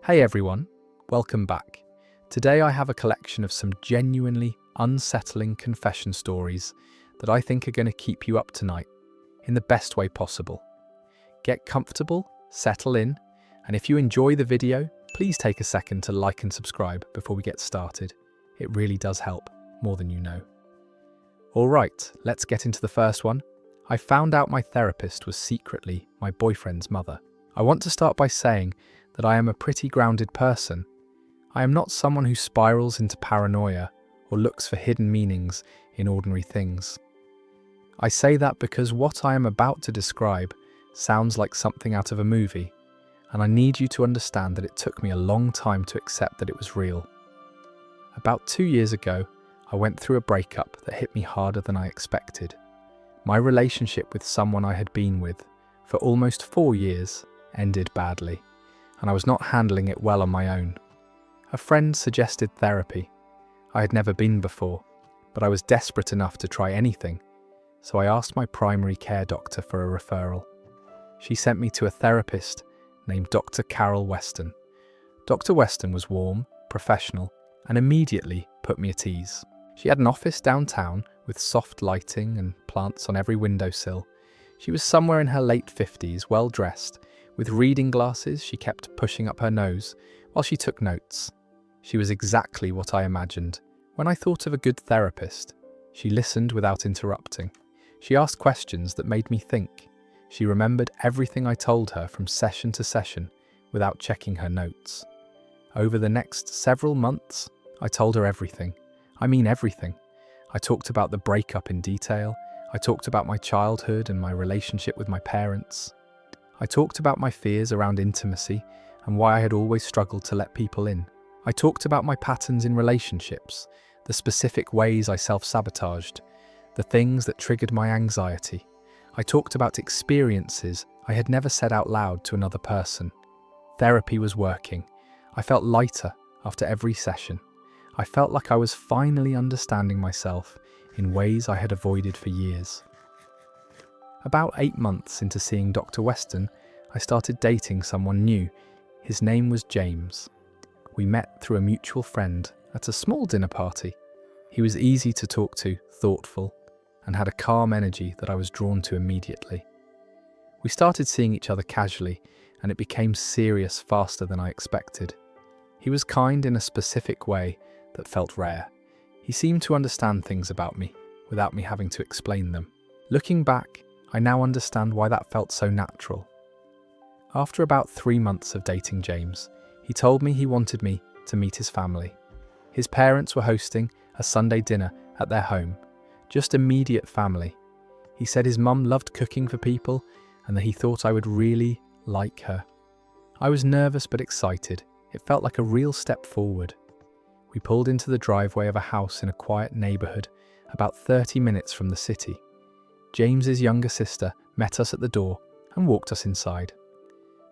Hey everyone, welcome back. Today I have a collection of some genuinely unsettling confession stories that I think are going to keep you up tonight in the best way possible. Get comfortable, settle in, and if you enjoy the video, please take a second to like and subscribe before we get started. It really does help, more than you know. Alright, let's get into the first one. I found out my therapist was secretly my boyfriend's mother. I want to start by saying that I am a pretty grounded person. I am not someone who spirals into paranoia or looks for hidden meanings in ordinary things. I say that because what I am about to describe sounds like something out of a movie, and I need you to understand that it took me a long time to accept that it was real. About 2 years ago, I went through a breakup that hit me harder than I expected. My relationship with someone I had been with for almost 4 years ended badly, and I was not handling it well on my own. A friend suggested therapy. I had never been before, but I was desperate enough to try anything, so I asked my primary care doctor for a referral. She sent me to a therapist named Dr. Carol Weston. Dr. Weston was warm, professional, and immediately put me at ease. She had an office downtown with soft lighting and plants on every windowsill. She was somewhere in her late 50s, well dressed. With reading glasses, she kept pushing up her nose while she took notes. She was exactly what I imagined. When I thought of a good therapist, she listened without interrupting. She asked questions that made me think. She remembered everything I told her from session to session without checking her notes. Over the next several months, I told her everything. I mean everything. I talked about the breakup in detail. I talked about my childhood and my relationship with my parents. I talked about my fears around intimacy and why I had always struggled to let people in. I talked about my patterns in relationships, the specific ways I self-sabotaged, the things that triggered my anxiety. I talked about experiences I had never said out loud to another person. Therapy was working. I felt lighter after every session. I felt like I was finally understanding myself in ways I had avoided for years. About 8 months into seeing Dr. Weston, I started dating someone new. His name was James. We met through a mutual friend at a small dinner party. He was easy to talk to, thoughtful, and had a calm energy that I was drawn to immediately. We started seeing each other casually, and it became serious faster than I expected. He was kind in a specific way that felt rare. He seemed to understand things about me without me having to explain them. Looking back, I now understand why that felt so natural. After about 3 months of dating James, he told me he wanted me to meet his family. His parents were hosting a Sunday dinner at their home, just immediate family. He said his mum loved cooking for people and that he thought I would really like her. I was nervous but excited. It felt like a real step forward. We pulled into the driveway of a house in a quiet neighbourhood about 30 minutes from the city. James's younger sister met us at the door and walked us inside.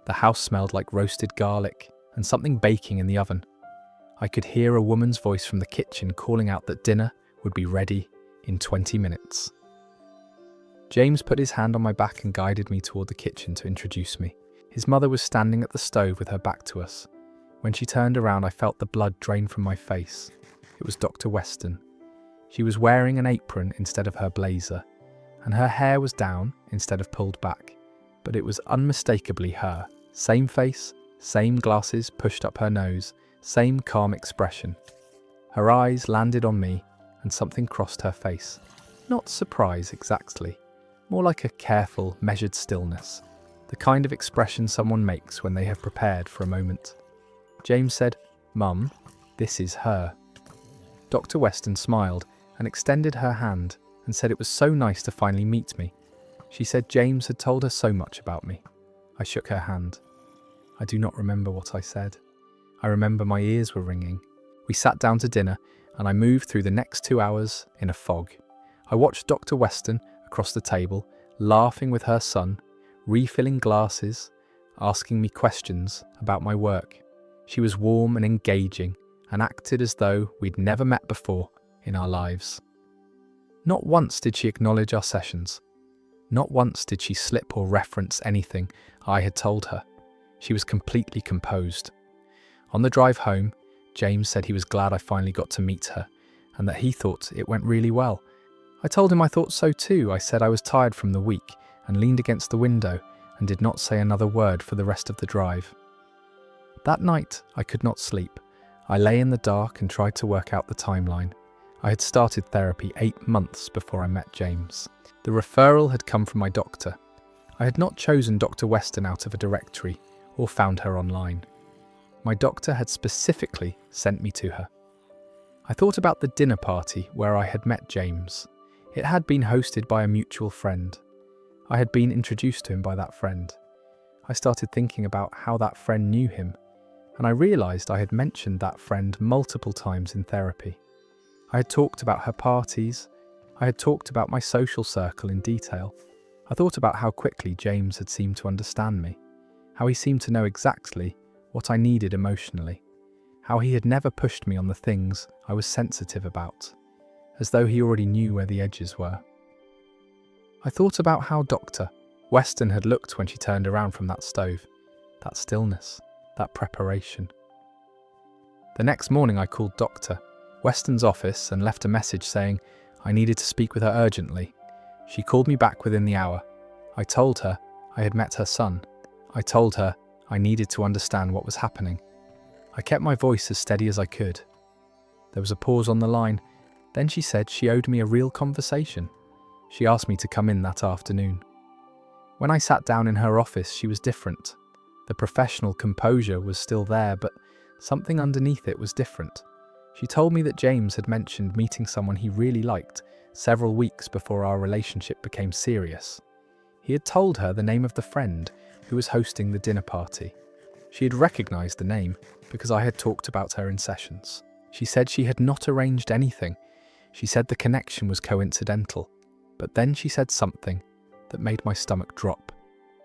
The house smelled like roasted garlic and something baking in the oven. I could hear a woman's voice from the kitchen calling out that dinner would be ready in 20 minutes. James put his hand on my back and guided me toward the kitchen to introduce me. His mother was standing at the stove with her back to us. When she turned around, I felt the blood drain from my face. It was Dr. Weston. She was wearing an apron instead of her blazer, and her hair was down instead of pulled back, but it was unmistakably her. Same face, same glasses pushed up her nose, same calm expression. Her eyes landed on me and something crossed her face. Not surprise exactly, more like a careful, measured stillness, the kind of expression someone makes when they have prepared for a moment. James said, "Mum, this is her." Dr. Weston smiled and extended her hand and said it was so nice to finally meet me. She said James had told her so much about me. I shook her hand. I do not remember what I said. I remember my ears were ringing. We sat down to dinner, and I moved through the next 2 hours in a fog. I watched Dr. Weston across the table, laughing with her son, refilling glasses, asking me questions about my work. She was warm and engaging, and acted as though we'd never met before in our lives. Not once did she acknowledge our sessions. Not once did she slip or reference anything I had told her. She was completely composed. On the drive home, James said he was glad I finally got to meet her and that he thought it went really well. I told him I thought so too. I said I was tired from the week and leaned against the window and did not say another word for the rest of the drive. That night, I could not sleep. I lay in the dark and tried to work out the timeline. I had started therapy 8 months before I met James. The referral had come from my doctor. I had not chosen Dr. Weston out of a directory or found her online. My doctor had specifically sent me to her. I thought about the dinner party where I had met James. It had been hosted by a mutual friend. I had been introduced to him by that friend. I started thinking about how that friend knew him, and I realised I had mentioned that friend multiple times in therapy. I had talked about her parties. I had talked about my social circle in detail. I thought about how quickly James had seemed to understand me, how he seemed to know exactly what I needed emotionally, how he had never pushed me on the things I was sensitive about, as though he already knew where the edges were. I thought about how Dr. Weston had looked when she turned around from that stove, that stillness, that preparation. The next morning I called Dr. Weston's office and left a message saying I needed to speak with her urgently. She called me back within the hour. I told her I had met her son. I told her I needed to understand what was happening. I kept my voice as steady as I could. There was a pause on the line. Then she said she owed me a real conversation. She asked me to come in that afternoon. When I sat down in her office, she was different. The professional composure was still there, but something underneath it was different. She told me that James had mentioned meeting someone he really liked several weeks before our relationship became serious. He had told her the name of the friend who was hosting the dinner party. She had recognised the name because I had talked about her in sessions. She said she had not arranged anything. She said the connection was coincidental. But then she said something that made my stomach drop.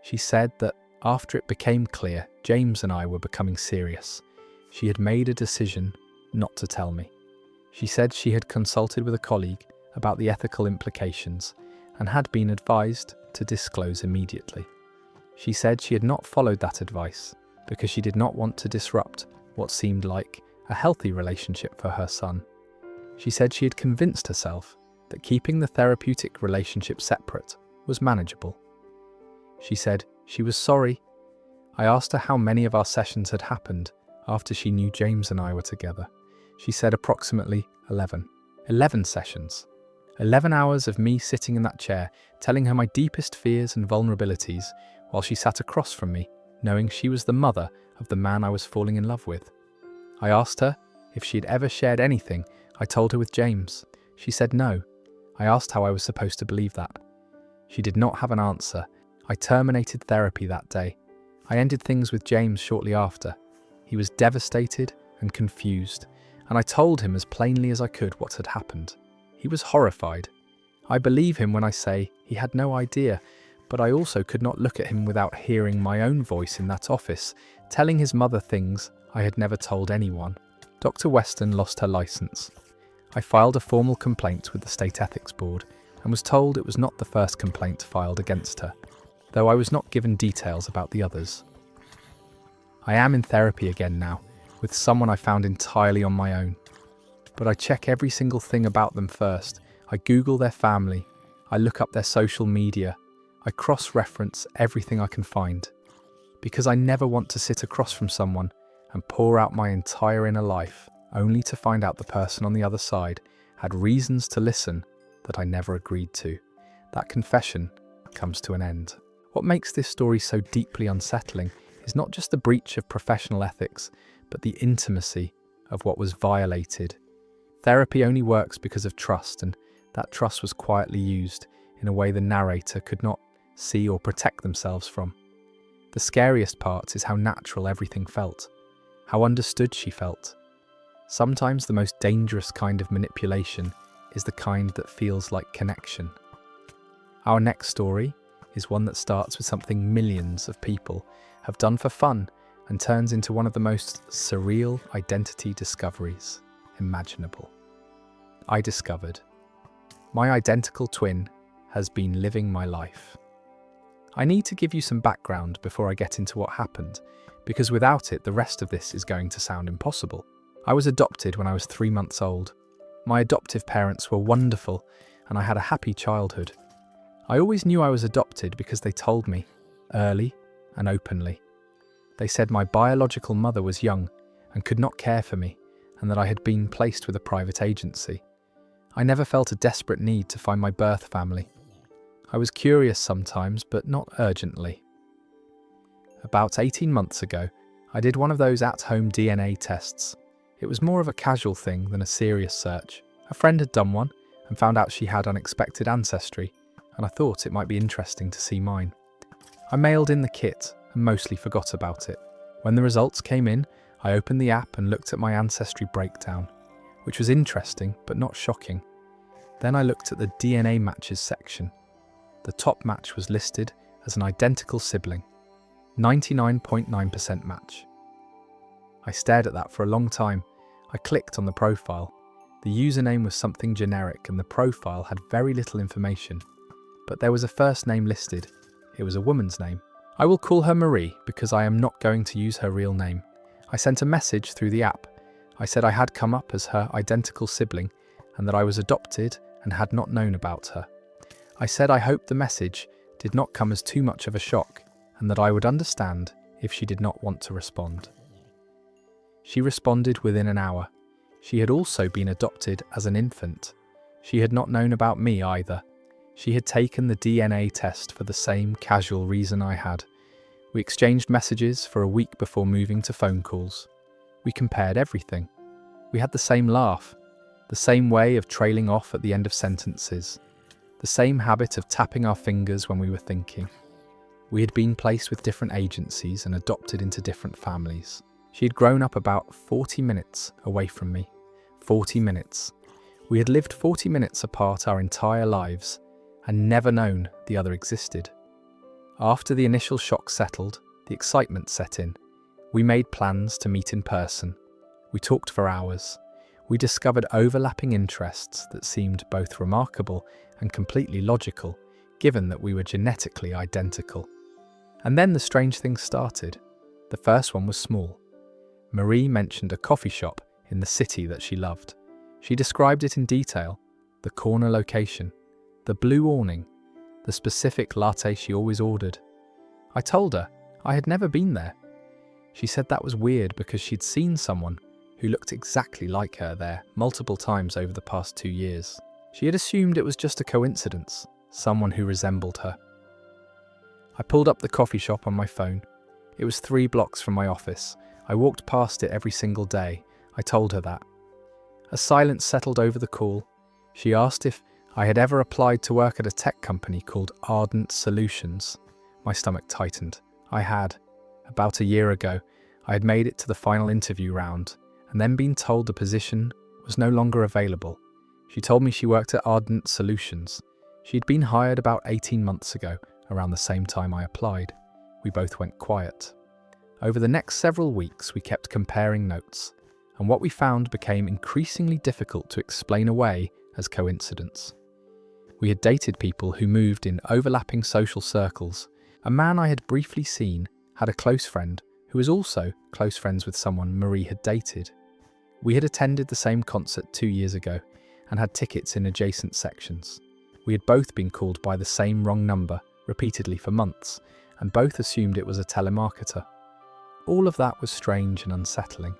She said that after it became clear James and I were becoming serious, she had made a decision not to tell me. She said she had consulted with a colleague about the ethical implications and had been advised to disclose immediately. She said she had not followed that advice because she did not want to disrupt what seemed like a healthy relationship for her son. She said she had convinced herself that keeping the therapeutic relationship separate was manageable. She said she was sorry. I asked her how many of our sessions had happened after she knew James and I were together. She said approximately 11. 11 sessions. 11 hours of me sitting in that chair, telling her my deepest fears and vulnerabilities, while she sat across from me, knowing she was the mother of the man I was falling in love with. I asked her if she had ever shared anything I told her with James. She said no. I asked how I was supposed to believe that. She did not have an answer. I terminated therapy that day. I ended things with James shortly after. He was devastated and confused, and I told him as plainly as I could what had happened. He was horrified. I believe him when I say he had no idea, but I also could not look at him without hearing my own voice in that office, telling his mother things I had never told anyone. Dr. Weston lost her license. I filed a formal complaint with the State Ethics Board and was told it was not the first complaint filed against her, though I was not given details about the others. I am in therapy again now, with someone I found entirely on my own. But I check every single thing about them first. I Google their family. I look up their social media. I cross-reference everything I can find. Because I never want to sit across from someone and pour out my entire inner life, only to find out the person on the other side had reasons to listen that I never agreed to. That confession comes to an end. What makes this story so deeply unsettling is not just the breach of professional ethics, but the intimacy of what was violated. Therapy only works because of trust, and that trust was quietly used in a way the narrator could not see or protect themselves from. The scariest part is how natural everything felt, how understood she felt. Sometimes the most dangerous kind of manipulation is the kind that feels like connection. Our next story is one that starts with something millions of people have done for fun and turns into one of the most surreal identity discoveries imaginable. I discovered my identical twin has been living my life. I need to give you some background before I get into what happened, because without it, the rest of this is going to sound impossible. I was adopted when I was 3 months old. My adoptive parents were wonderful, and I had a happy childhood. I always knew I was adopted because they told me, early and openly. They said my biological mother was young and could not care for me, and that I had been placed with a private agency. I never felt a desperate need to find my birth family. I was curious sometimes, but not urgently. About 18 months ago, I did one of those at-home DNA tests. It was more of a casual thing than a serious search. A friend had done one and found out she had unexpected ancestry, and I thought it might be interesting to see mine. I mailed in the kit and mostly forgot about it. When the results came in, I opened the app and looked at my ancestry breakdown, which was interesting but not shocking. Then I looked at the DNA matches section. The top match was listed as an identical sibling, 99.9% match. I stared at that for a long time. I clicked on the profile. The username was something generic and the profile had very little information, but there was a first name listed. It was a woman's name. I will call her Marie because I am not going to use her real name. I sent a message through the app. I said I had come up as her identical sibling and that I was adopted and had not known about her. I said I hoped the message did not come as too much of a shock and that I would understand if she did not want to respond. She responded within an hour. She had also been adopted as an infant. She had not known about me either. She had taken the DNA test for the same casual reason I had. We exchanged messages for a week before moving to phone calls. We compared everything. We had the same laugh, the same way of trailing off at the end of sentences, the same habit of tapping our fingers when we were thinking. We had been placed with different agencies and adopted into different families. She had grown up about 40 minutes away from me. 40 minutes. We had lived 40 minutes apart our entire lives and never known the other existed. After the initial shock settled, the excitement set in. We made plans to meet in person. We talked for hours. We discovered overlapping interests that seemed both remarkable and completely logical, given that we were genetically identical. And then the strange things started. The first one was small. Marie mentioned a coffee shop in the city that she loved. She described it in detail, the corner location, the blue awning, the specific latte she always ordered. I told her I had never been there. She said that was weird because she'd seen someone who looked exactly like her there multiple times over the past 2 years. She had assumed it was just a coincidence, someone who resembled her. I pulled up the coffee shop on my phone. It was 3 blocks from my office. I walked past it every single day. I told her that. A silence settled over the call. She asked if I had ever applied to work at a tech company called Ardent Solutions. My stomach tightened. I had. About a year ago, I had made it to the final interview round and then been told the position was no longer available. She told me she worked at Ardent Solutions. She'd been hired about 18 months ago, around the same time I applied. We both went quiet. Over the next several weeks, we kept comparing notes, and what we found became increasingly difficult to explain away as coincidence. We had dated people who moved in overlapping social circles. A man I had briefly seen had a close friend who was also close friends with someone Marie had dated. We had attended the same concert 2 years ago and had tickets in adjacent sections. We had both been called by the same wrong number repeatedly for months, and both assumed it was a telemarketer. All of that was strange and unsettling,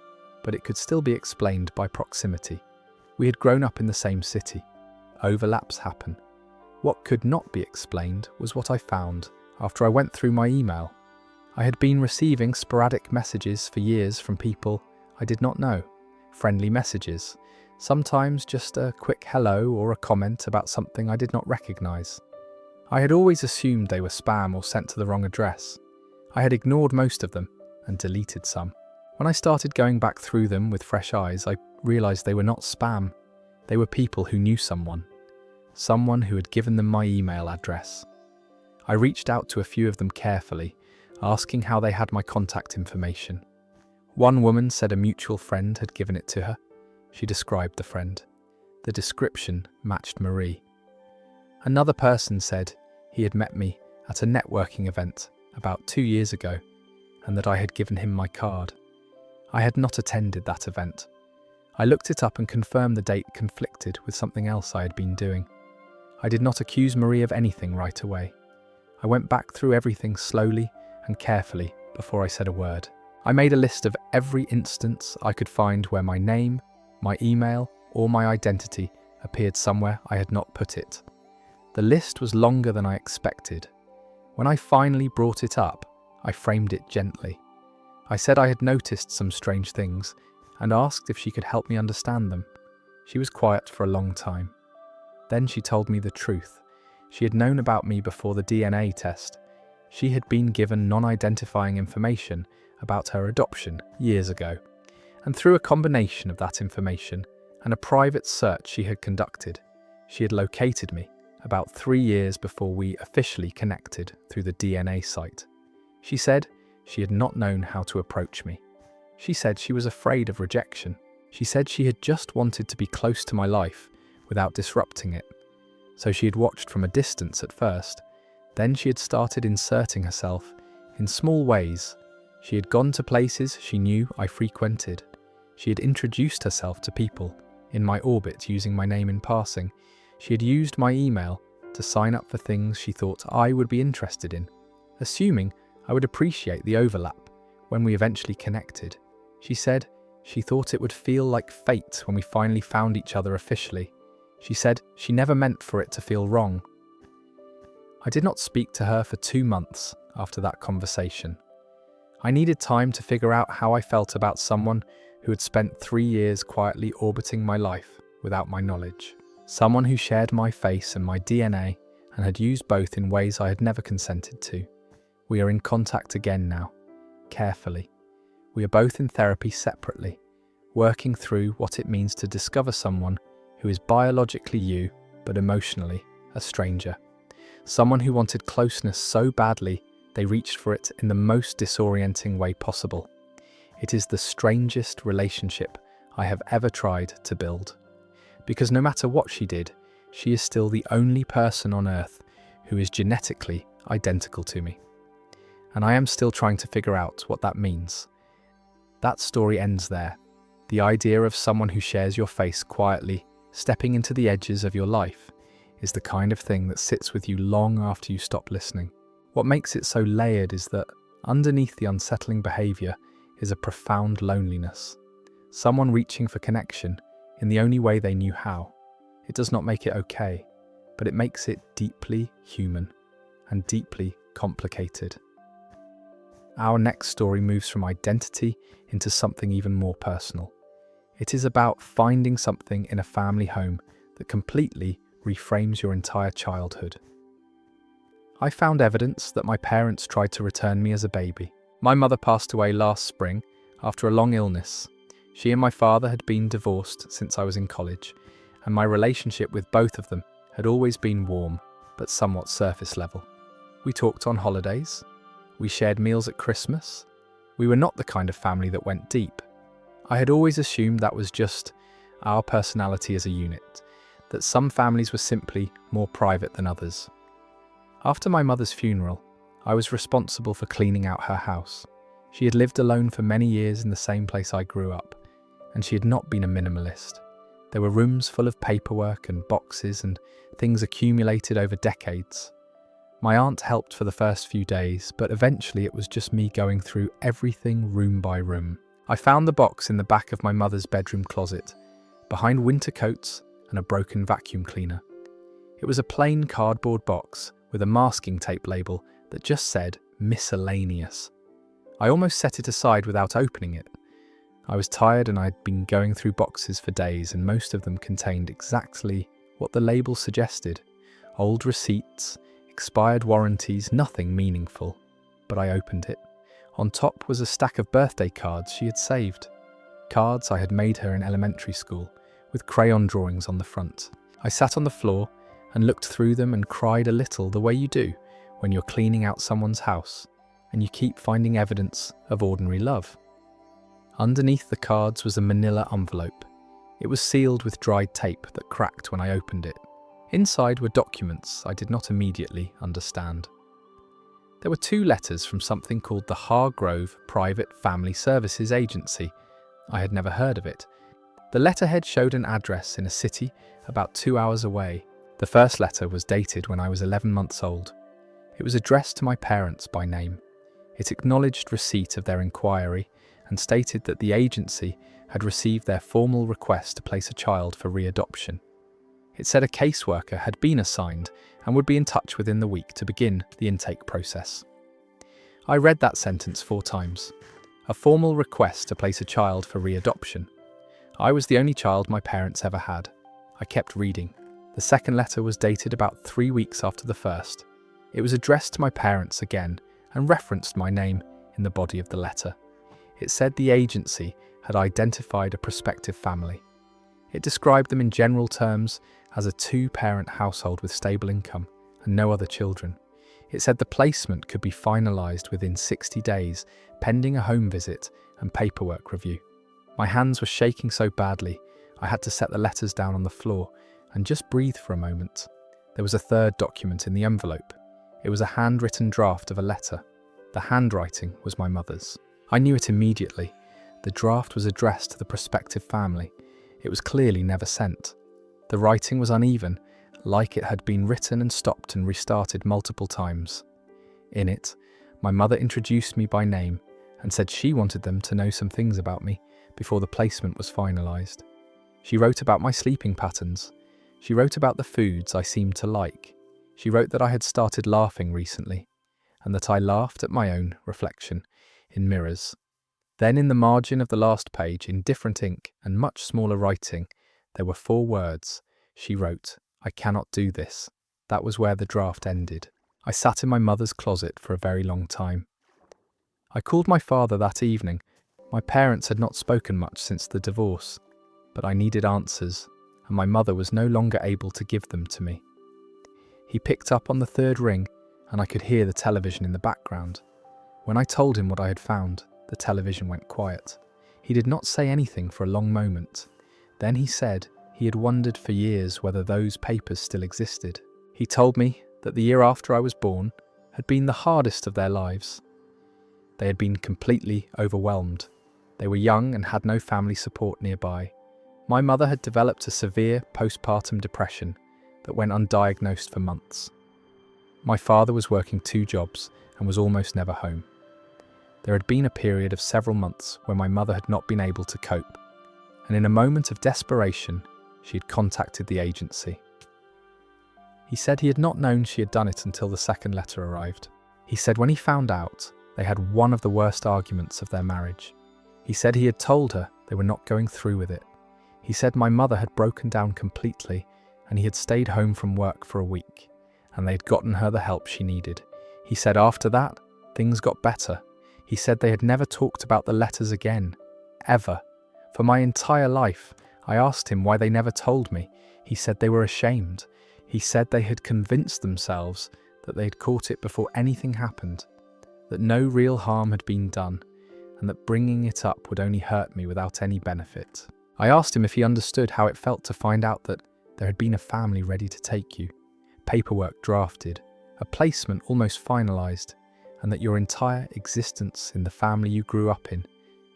but it could still be explained by proximity. We had grown up in the same city. Overlaps happen. What could not be explained was what I found after I went through my email. I had been receiving sporadic messages for years from people I did not know. Friendly messages, sometimes just a quick hello or a comment about something I did not recognize. I had always assumed they were spam or sent to the wrong address. I had ignored most of them and deleted some. When I started going back through them with fresh eyes, I realized they were not spam. They were people who knew someone who had given them my email address. I reached out to a few of them carefully, asking how they had my contact information. One woman said a mutual friend had given it to her. She described the friend. The description matched Marie. Another person said he had met me at a networking event about 2 years ago, and that I had given him my card. I had not attended that event. I looked it up and confirmed the date conflicted with something else I had been doing. I did not accuse Marie of anything right away. I went back through everything slowly and carefully before I said a word. I made a list of every instance I could find where my name, my email, or my identity appeared somewhere I had not put it. The list was longer than I expected. When I finally brought it up, I framed it gently. I said I had noticed some strange things and asked if she could help me understand them. She was quiet for a long time. Then she told me the truth. She had known about me before the DNA test. She had been given non-identifying information about her adoption years ago, and through a combination of that information and a private search she had conducted, she had located me about 3 years before we officially connected through the DNA site. She said she had not known how to approach me. She said she was afraid of rejection. She said she had just wanted to be close to my life without disrupting it. So she had watched from a distance at first. Then she had started inserting herself in small ways. She had gone to places she knew I frequented. She had introduced herself to people in my orbit using my name in passing. She had used my email to sign up for things she thought I would be interested in, assuming I would appreciate the overlap when we eventually connected. She said she thought it would feel like fate when we finally found each other officially. She said she never meant for it to feel wrong. I did not speak to her for 2 months after that conversation. I needed time to figure out how I felt about someone who had spent 3 years quietly orbiting my life without my knowledge. Someone who shared my face and my DNA and had used both in ways I had never consented to. We are in contact again now, carefully. We are both in therapy separately, working through what it means to discover someone who is biologically you, but emotionally a stranger. Someone who wanted closeness so badly they reached for it in the most disorienting way possible. It is the strangest relationship I have ever tried to build. Because no matter what she did, she is still the only person on Earth who is genetically identical to me. And I am still trying to figure out what that means. That story ends there. The idea of someone who shares your face quietly, stepping into the edges of your life, is the kind of thing that sits with you long after you stop listening. What makes it so layered is that underneath the unsettling behaviour is a profound loneliness. Someone reaching for connection in the only way they knew how. It does not make it okay, but it makes it deeply human and deeply complicated. Our next story moves from identity into something even more personal. It is about finding something in a family home that completely reframes your entire childhood. I found evidence that my parents tried to return me as a baby. My mother passed away last spring after a long illness. She and my father had been divorced since I was in college, and my relationship with both of them had always been warm, but somewhat surface level. We talked on holidays. We shared meals at Christmas. We were not the kind of family that went deep. I had always assumed that was just our personality as a unit, that some families were simply more private than others. After my mother's funeral, I was responsible for cleaning out her house. She had lived alone for many years in the same place I grew up, and she had not been a minimalist. There were rooms full of paperwork and boxes and things accumulated over decades. My aunt helped for the first few days, but eventually it was just me going through everything room by room. I found the box in the back of my mother's bedroom closet, behind winter coats and a broken vacuum cleaner. It was a plain cardboard box with a masking tape label that just said miscellaneous. I almost set it aside without opening it. I was tired and I'd been going through boxes for days, and most of them contained exactly what the label suggested. Old receipts, expired warranties, nothing meaningful. But I opened it. On top was a stack of birthday cards she had saved. Cards I had made her in elementary school, with crayon drawings on the front. I sat on the floor and looked through them and cried a little, the way you do when you're cleaning out someone's house and you keep finding evidence of ordinary love. Underneath the cards was a manila envelope. It was sealed with dried tape that cracked when I opened it. Inside were documents I did not immediately understand. There were 2 letters from something called the Hargrove Private Family Services Agency. I had never heard of it. The letterhead showed an address in a city about 2 hours away. The first letter was dated when I was 11 months old. It was addressed to my parents by name. It acknowledged receipt of their inquiry and stated that the agency had received their formal request to place a child for readoption. It said a caseworker had been assigned and would be in touch within the week to begin the intake process. I read that sentence 4 times. A formal request to place a child for readoption. I was the only child my parents ever had. I kept reading. The second letter was dated about 3 weeks after the first. It was addressed to my parents again and referenced my name in the body of the letter. It said the agency had identified a prospective family. It described them in general terms as a 2-parent household with stable income and no other children. It said the placement could be finalised within 60 days, pending a home visit and paperwork review. My hands were shaking so badly, I had to set the letters down on the floor and just breathe for a moment. There was a third document in the envelope. It was a handwritten draft of a letter. The handwriting was my mother's. I knew it immediately. The draft was addressed to the prospective family. It was clearly never sent. The writing was uneven, like it had been written and stopped and restarted multiple times. In it, my mother introduced me by name and said she wanted them to know some things about me before the placement was finalised. She wrote about my sleeping patterns. She wrote about the foods I seemed to like. She wrote that I had started laughing recently, and that I laughed at my own reflection in mirrors. Then in the margin of the last page, in different ink and much smaller writing, there were 4 words. She wrote, "I cannot do this." That was where the draft ended. I sat in my mother's closet for a very long time. I called my father that evening. My parents had not spoken much since the divorce, but I needed answers, and my mother was no longer able to give them to me. He picked up on the 3rd ring, and I could hear the television in the background. When I told him what I had found, the television went quiet. He did not say anything for a long moment. Then he said he had wondered for years whether those papers still existed. He told me that the year after I was born had been the hardest of their lives. They had been completely overwhelmed. They were young and had no family support nearby. My mother had developed a severe postpartum depression that went undiagnosed for months. My father was working 2 jobs and was almost never home. There had been a period of several months where my mother had not been able to cope, and in a moment of desperation, she had contacted the agency. He said he had not known she had done it until the second letter arrived. He said when he found out, they had one of the worst arguments of their marriage. He said he had told her they were not going through with it. He said my mother had broken down completely, and he had stayed home from work for a week, and they had gotten her the help she needed. He said after that, things got better. He said they had never talked about the letters again, ever. For my entire life, I asked him why they never told me. He said they were ashamed. He said they had convinced themselves that they had caught it before anything happened, that no real harm had been done, and that bringing it up would only hurt me without any benefit. I asked him if he understood how it felt to find out that there had been a family ready to take you, paperwork drafted, a placement almost finalised, and that your entire existence in the family you grew up in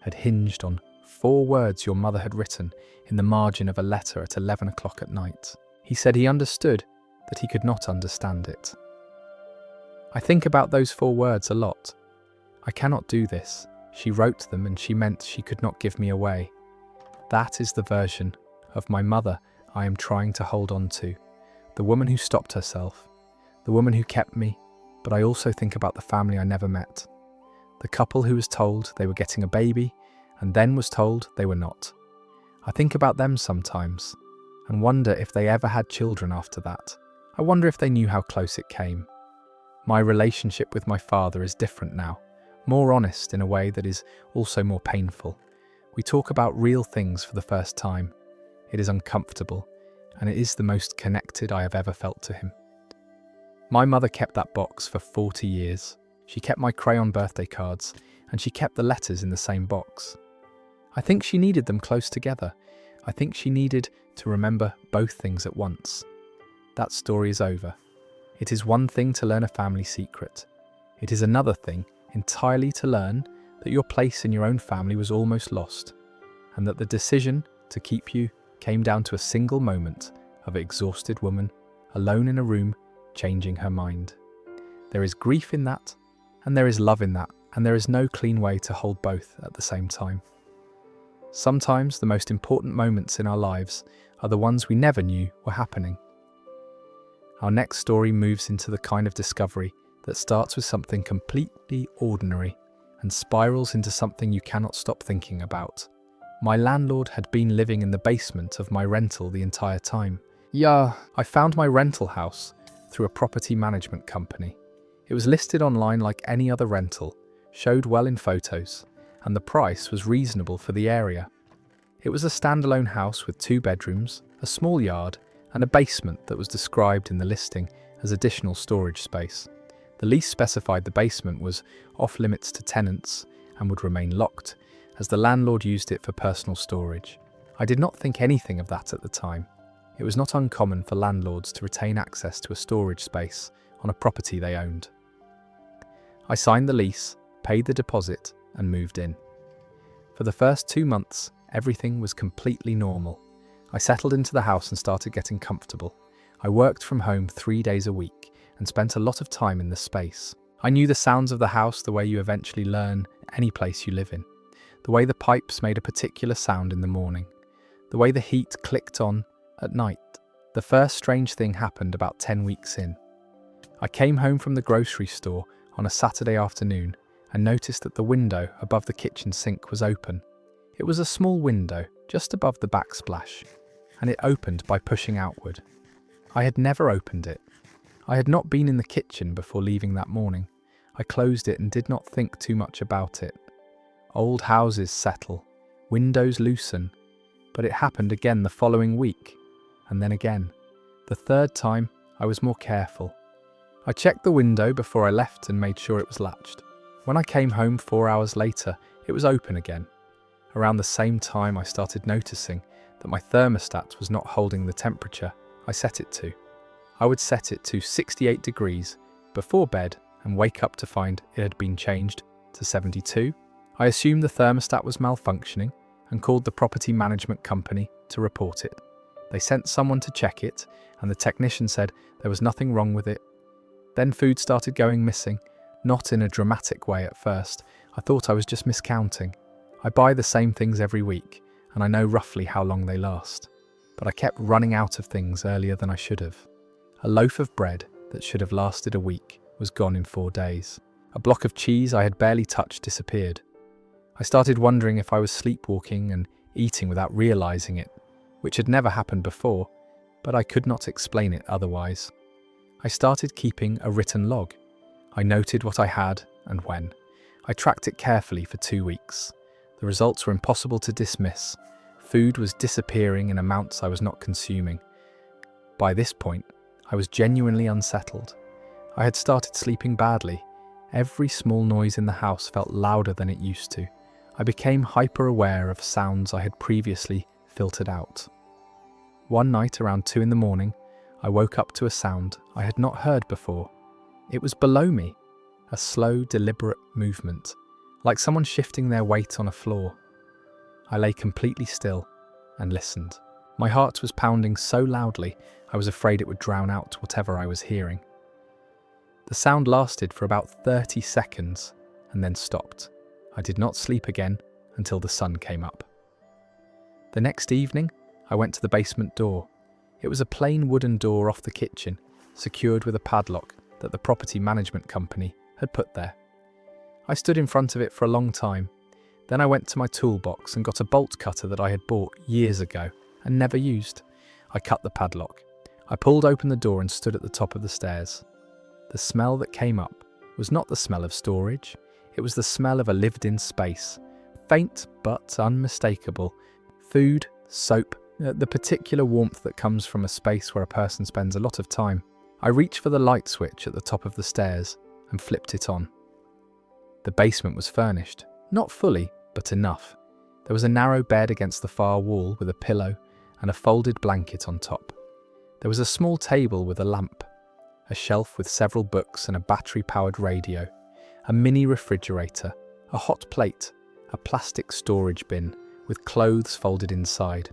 had hinged on 4 words your mother had written in the margin of a letter at 11 o'clock at night. He said he understood that he could not understand it. I think about those 4 words a lot. I cannot do this. She wrote them and she meant she could not give me away. That is the version of my mother I am trying to hold on to. The woman who stopped herself. The woman who kept me. But I also think about the family I never met. The couple who was told they were getting a baby and then was told they were not. I think about them sometimes and wonder if they ever had children after that. I wonder if they knew how close it came. My relationship with my father is different now, more honest in a way that is also more painful. We talk about real things for the first time. It is uncomfortable, and it is the most connected I have ever felt to him. My mother kept that box for 40 years. She kept my crayon birthday cards, and she kept the letters in the same box. I think she needed them close together. I think she needed to remember both things at once. That story is over. It is one thing to learn a family secret. It is another thing entirely to learn that your place in your own family was almost lost, and that the decision to keep you came down to a single moment of an exhausted woman alone in a room changing her mind. There is grief in that, and there is love in that, and there is no clean way to hold both at the same time. Sometimes the most important moments in our lives are the ones we never knew were happening. Our next story moves into the kind of discovery that starts with something completely ordinary and spirals into something you cannot stop thinking about. My landlord had been living in the basement of my rental the entire time. I found my rental house through a property management company. It was listed online like any other rental, showed well in photos, and the price was reasonable for the area. It was a standalone house with 2 bedrooms, a small yard, and a basement that was described in the listing as additional storage space. The lease specified the basement was off-limits to tenants and would remain locked, as the landlord used it for personal storage. I did not think anything of that at the time. It was not uncommon for landlords to retain access to a storage space on a property they owned. I signed the lease, paid the deposit, and moved in. For the first 2 months, everything was completely normal. I settled into the house and started getting comfortable. I worked from home 3 days a week and spent a lot of time in the space. I knew the sounds of the house the way you eventually learn any place you live in. The way the pipes made a particular sound in the morning. The way the heat clicked on at night. The first strange thing happened about 10 weeks in. I came home from the grocery store on a Saturday afternoon and noticed that the window above the kitchen sink was open. It was a small window just above the backsplash, and it opened by pushing outward. I had never opened it. I had not been in the kitchen before leaving that morning. I closed it and did not think too much about it. Old houses settle, windows loosen, but it happened again the following week, and then again. The third time, I was more careful. I checked the window before I left and made sure it was latched. When I came home 4 hours later, it was open again. Around the same time, I started noticing that my thermostat was not holding the temperature I set it to. I would set it to 68 degrees before bed and wake up to find it had been changed to 72. I assumed the thermostat was malfunctioning and called the property management company to report it. They sent someone to check it, and the technician said there was nothing wrong with it. Then food started going missing, not in a dramatic way at first. I thought I was just miscounting. I buy the same things every week, and I know roughly how long they last. But I kept running out of things earlier than I should have. A loaf of bread that should have lasted a week was gone in 4 days. A block of cheese I had barely touched disappeared. I started wondering if I was sleepwalking and eating without realizing it, which had never happened before, but I could not explain it otherwise. I started keeping a written log. I noted what I had and when. I tracked it carefully for 2 weeks. The results were impossible to dismiss. Food was disappearing in amounts I was not consuming. By this point, I was genuinely unsettled. I had started sleeping badly. Every small noise in the house felt louder than it used to. I became hyper-aware of sounds I had previously filtered out. One night around 2 a.m, I woke up to a sound I had not heard before. It was below me, a slow, deliberate movement, like someone shifting their weight on a floor. I lay completely still and listened. My heart was pounding so loudly I was afraid it would drown out whatever I was hearing. The sound lasted for about 30 seconds and then stopped. I did not sleep again until the sun came up. The next evening, I went to the basement door. It was a plain wooden door off the kitchen, secured with a padlock that the property management company had put there. I stood in front of it for a long time. Then I went to my toolbox and got a bolt cutter that I had bought years ago and never used. I cut the padlock. I pulled open the door and stood at the top of the stairs. The smell that came up was not the smell of storage. It was the smell of a lived-in space. Faint but unmistakable. Food, soap, the particular warmth that comes from a space where a person spends a lot of time. I reached for the light switch at the top of the stairs and flipped it on. The basement was furnished. Not fully, but enough. There was a narrow bed against the far wall with a pillow and a folded blanket on top. There was a small table with a lamp, a shelf with several books and a battery-powered radio. a mini refrigerator, a hot plate, a plastic storage bin with clothes folded inside.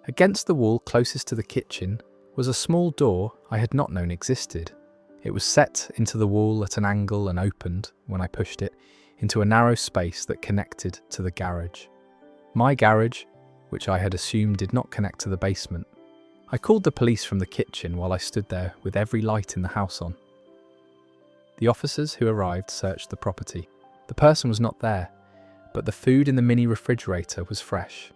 Against the wall closest to the kitchen was a small door I had not known existed. It was set into the wall at an angle and opened, when I pushed it, into a narrow space that connected to the garage. My garage, which I had assumed did not connect to the basement. I called the police from the kitchen while I stood there with every light in the house on. The officers who arrived searched the property. The person was not there, but the food in the mini refrigerator was fresh.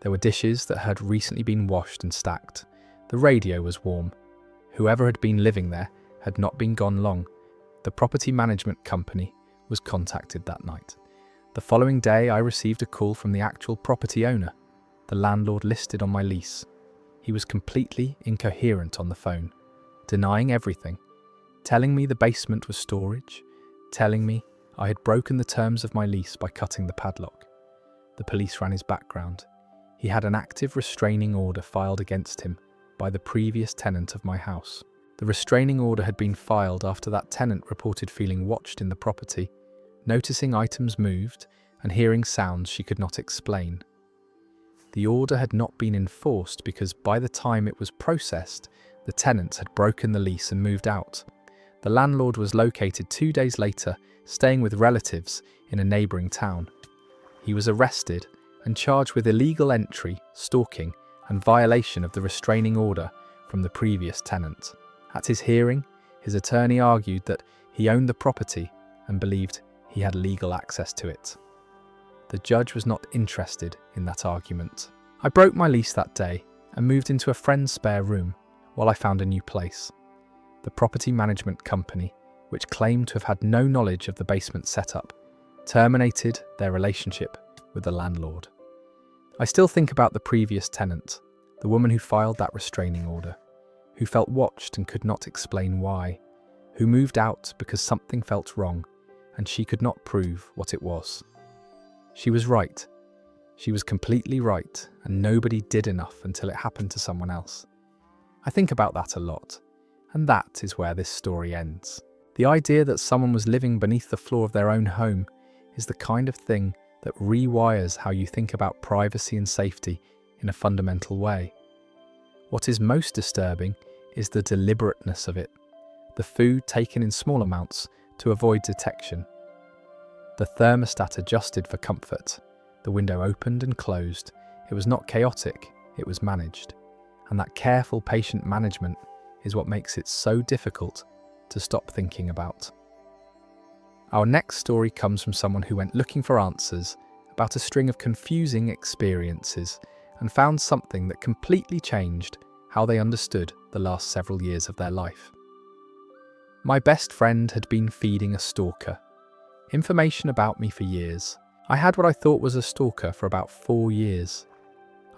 There were dishes that had recently been washed and stacked. The radio was warm. Whoever had been living there had not been gone long. The property management company was contacted that night. The following day, I received a call from the actual property owner, the landlord listed on my lease. He was completely incoherent on the phone, denying everything, telling me the basement was storage, telling me I had broken the terms of my lease by cutting the padlock. The police ran his background. He had an active restraining order filed against him by the previous tenant of my house. The restraining order had been filed after that tenant reported feeling watched in the property, noticing items moved and hearing sounds she could not explain. The order had not been enforced because by the time it was processed, the tenant had broken the lease and moved out. The landlord was located 2 days later, staying with relatives in a neighbouring town. He was arrested and charged with illegal entry, stalking, and violation of the restraining order from the previous tenant. At his hearing, his attorney argued that he owned the property and believed he had legal access to it. The judge was not interested in that argument. I broke my lease that day and moved into a friend's spare room while I found a new place. The property management company, which claimed to have had no knowledge of the basement setup, terminated their relationship with the landlord. I still think about the previous tenant, the woman who filed that restraining order, who felt watched and could not explain why, who moved out because something felt wrong and she could not prove what it was. She was right. She was completely right, and nobody did enough until it happened to someone else. I think about that a lot, and that is where this story ends. The idea that someone was living beneath the floor of their own home is the kind of thing that rewires how you think about privacy and safety in a fundamental way. What is most disturbing is the deliberateness of it, the food taken in small amounts to avoid detection. The thermostat adjusted for comfort, the window opened and closed. It was not chaotic, it was managed. And that careful, patient management is what makes it so difficult to stop thinking about. Our next story comes from someone who went looking for answers about a string of confusing experiences and found something that completely changed how they understood the last several years of their life. My best friend had been feeding a stalker. Information about me for years. I had what I thought was a stalker for about 4 years.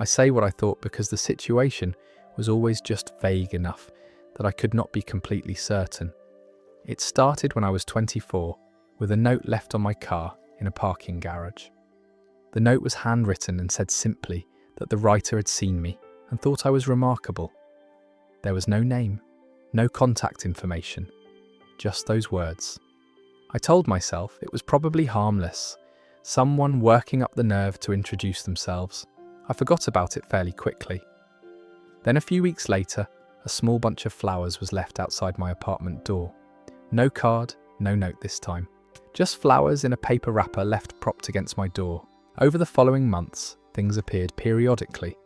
I say what I thought because the situation was always just vague enough that I could not be completely certain. It started when I was 24 with a note left on my car in a parking garage. The note was handwritten and said simply that the writer had seen me and thought I was remarkable. There was no name, no contact information, just those words. I told myself it was probably harmless, someone working up the nerve to introduce themselves. I forgot about it fairly quickly. Then a few weeks later, a small bunch of flowers was left outside my apartment door. No card, no note this time. Just flowers in a paper wrapper left propped against my door. Over the following months, things appeared periodically.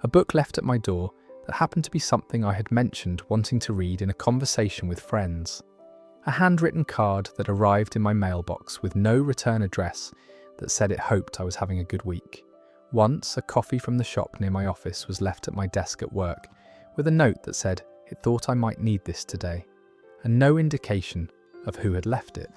A book left at my door that happened to be something I had mentioned wanting to read in a conversation with friends. A handwritten card that arrived in my mailbox with no return address that said it hoped I was having a good week. Once, a coffee from the shop near my office was left at my desk at work with a note that said it thought I might need this today, and no indication of who had left it.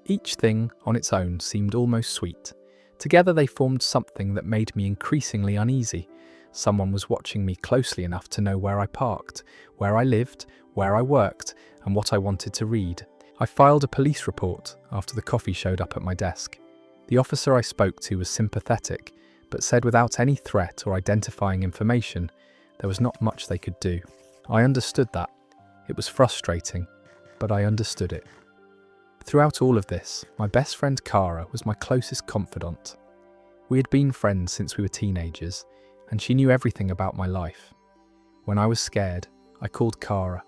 Each thing on its own seemed almost sweet. Together they formed something that made me increasingly uneasy. Someone was watching me closely enough to know where I parked, where I lived, where I worked, and what I wanted to read. I filed a police report after the coffee showed up at my desk. The officer I spoke to was sympathetic, but said without any threat or identifying information, there was not much they could do. I understood that. It was frustrating, but I understood it. Throughout all of this, my best friend Cara was my closest confidant. We had been friends since we were teenagers, and she knew everything about my life. When I was scared, I called Cara.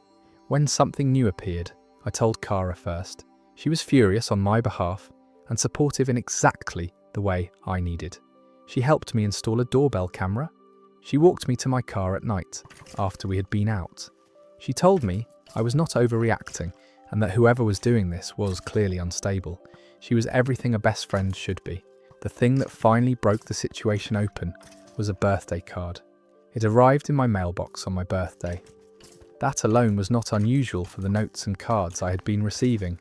When something new appeared, I told Cara first. She was furious on my behalf and supportive in exactly the way I needed. She helped me install a doorbell camera. She walked me to my car at night after we had been out. She told me I was not overreacting and that whoever was doing this was clearly unstable. She was everything a best friend should be. The thing that finally broke the situation open was a birthday card. It arrived in my mailbox on my birthday. That alone was not unusual for the notes and cards I had been receiving,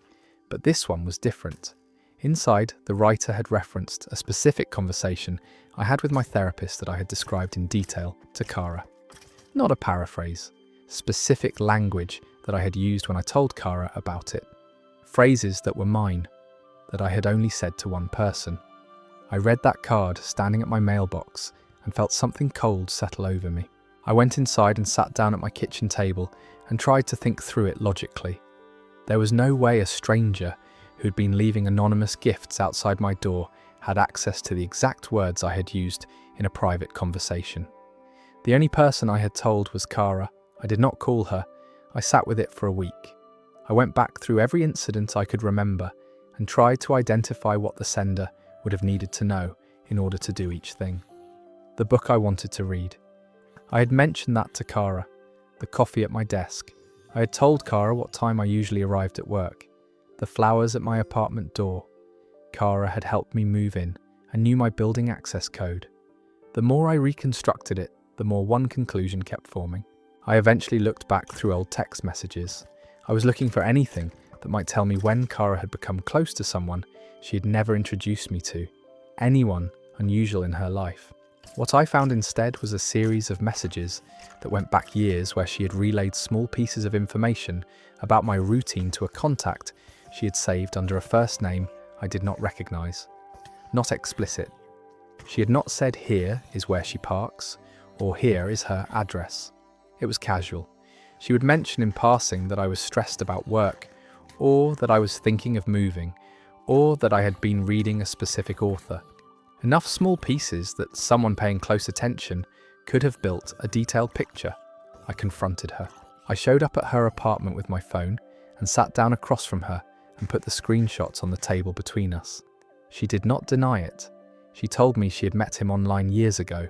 but this one was different. Inside, the writer had referenced a specific conversation I had with my therapist that I had described in detail to Cara. Not a paraphrase, specific language that I had used when I told Cara about it. Phrases that were mine, that I had only said to one person. I read that card standing at my mailbox and felt something cold settle over me. I went inside and sat down at my kitchen table and tried to think through it logically. There was no way a stranger who'd been leaving anonymous gifts outside my door had access to the exact words I had used in a private conversation. The only person I had told was Cara. I did not call her. I sat with it for a week. I went back through every incident I could remember and tried to identify what the sender would have needed to know in order to do each thing. The book I wanted to read. I had mentioned that to Cara. The coffee at my desk. I had told Cara what time I usually arrived at work. The flowers at my apartment door. Cara had helped me move in and knew my building access code. The more I reconstructed it, the more one conclusion kept forming. I eventually looked back through old text messages. I was looking for anything that might tell me when Cara had become close to someone she had never introduced me to, anyone unusual in her life. What I found instead was a series of messages that went back years where she had relayed small pieces of information about my routine to a contact she had saved under a first name I did not recognize. Not explicit. She had not said here is where she parks, or here is her address. It was casual. She would mention in passing that I was stressed about work, or that I was thinking of moving, or that I had been reading a specific author. Enough small pieces that someone paying close attention could have built a detailed picture. I confronted her. I showed up at her apartment with my phone and sat down across from her and put the screenshots on the table between us. She did not deny it. She told me she had met him online years ago.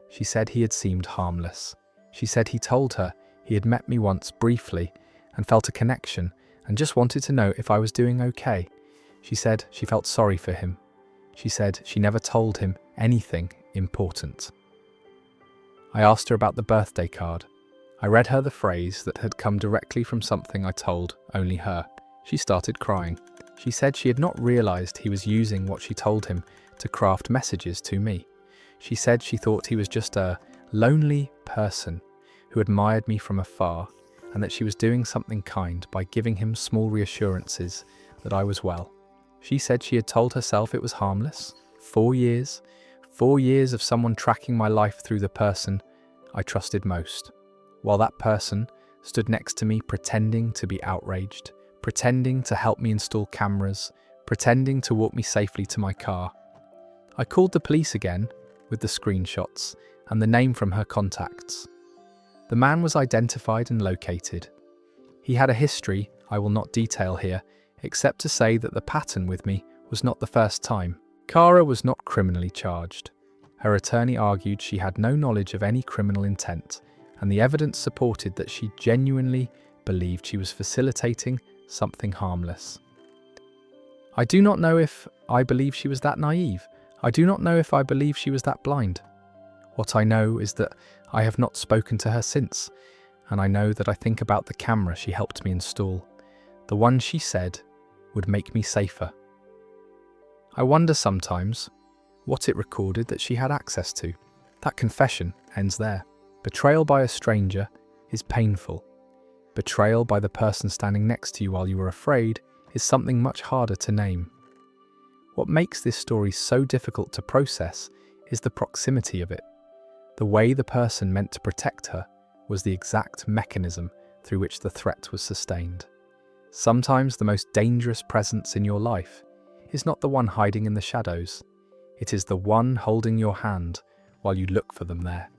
She said he had seemed harmless. She said he told her he had met me once briefly and felt a connection and just wanted to know if I was doing okay. She said she felt sorry for him. She said she never told him anything important. I asked her about the birthday card. I read her the phrase that had come directly from something I told only her. She started crying. She said she had not realized he was using what she told him to craft messages to me. She said she thought he was just a lonely person who admired me from afar, and that she was doing something kind by giving him small reassurances that I was well. She said she had told herself it was harmless. 4 years. 4 years of someone tracking my life through the person I trusted most, while that person stood next to me pretending to be outraged, pretending to help me install cameras, pretending to walk me safely to my car. I called the police again with the screenshots and the name from her contacts. The man was identified and located. He had a history I will not detail here, except to say that the pattern with me was not the first time. Cara was not criminally charged. Her attorney argued she had no knowledge of any criminal intent, and the evidence supported that she genuinely believed she was facilitating something harmless. I do not know if I believe she was that naive. I do not know if I believe she was that blind. What I know is that I have not spoken to her since, and I know that I think about the camera she helped me install, the one she said would make me safer. I wonder sometimes what it recorded that she had access to. That confession ends there. Betrayal by a stranger is painful. Betrayal by the person standing next to you while you were afraid is something much harder to name. What makes this story so difficult to process is the proximity of it. The way the person meant to protect her was the exact mechanism through which the threat was sustained. Sometimes the most dangerous presence in your life is not the one hiding in the shadows. It is the one holding your hand while you look for them there.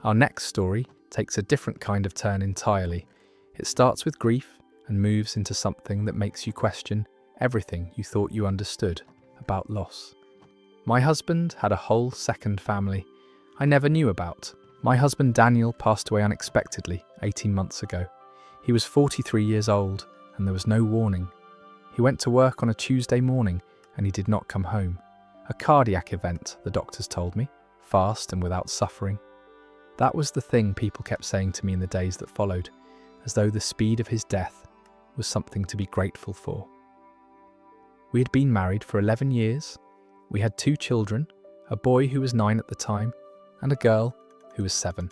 Our next story takes a different kind of turn entirely. It starts with grief and moves into something that makes you question everything you thought you understood about loss. My husband had a whole second family I never knew about. My husband Daniel passed away unexpectedly 18 months ago. He was 43 years old and there was no warning. He went to work on a Tuesday morning and he did not come home. A cardiac event, the doctors told me, fast and without suffering. That was the thing people kept saying to me in the days that followed, as though the speed of his death was something to be grateful for. We had been married for 11 years. We had 2 children, a boy who was 9 at the time, and a girl who was 7.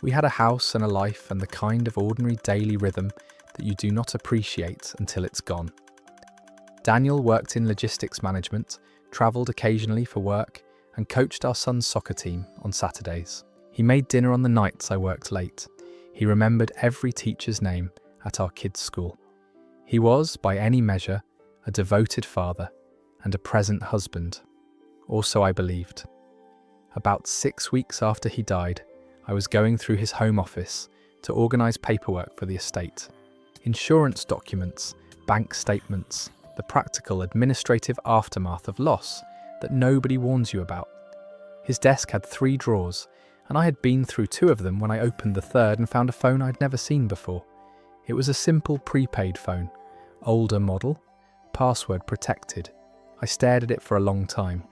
We had a house and a life and the kind of ordinary daily rhythm that you do not appreciate until it's gone. Daniel worked in logistics management, travelled occasionally for work, and coached our son's soccer team on Saturdays. He made dinner on the nights I worked late. He remembered every teacher's name at our kids' school. He was, by any measure, a devoted father and a present husband. Also, I believed. About 6 weeks after he died, I was going through his home office to organise paperwork for the estate. Insurance documents, bank statements, the practical administrative aftermath of loss that nobody warns you about. His desk had 3 drawers, and I had been through 2 of them when I opened the third and found a phone I'd never seen before. It was a simple prepaid phone, older model, password protected. I stared at it for a long time.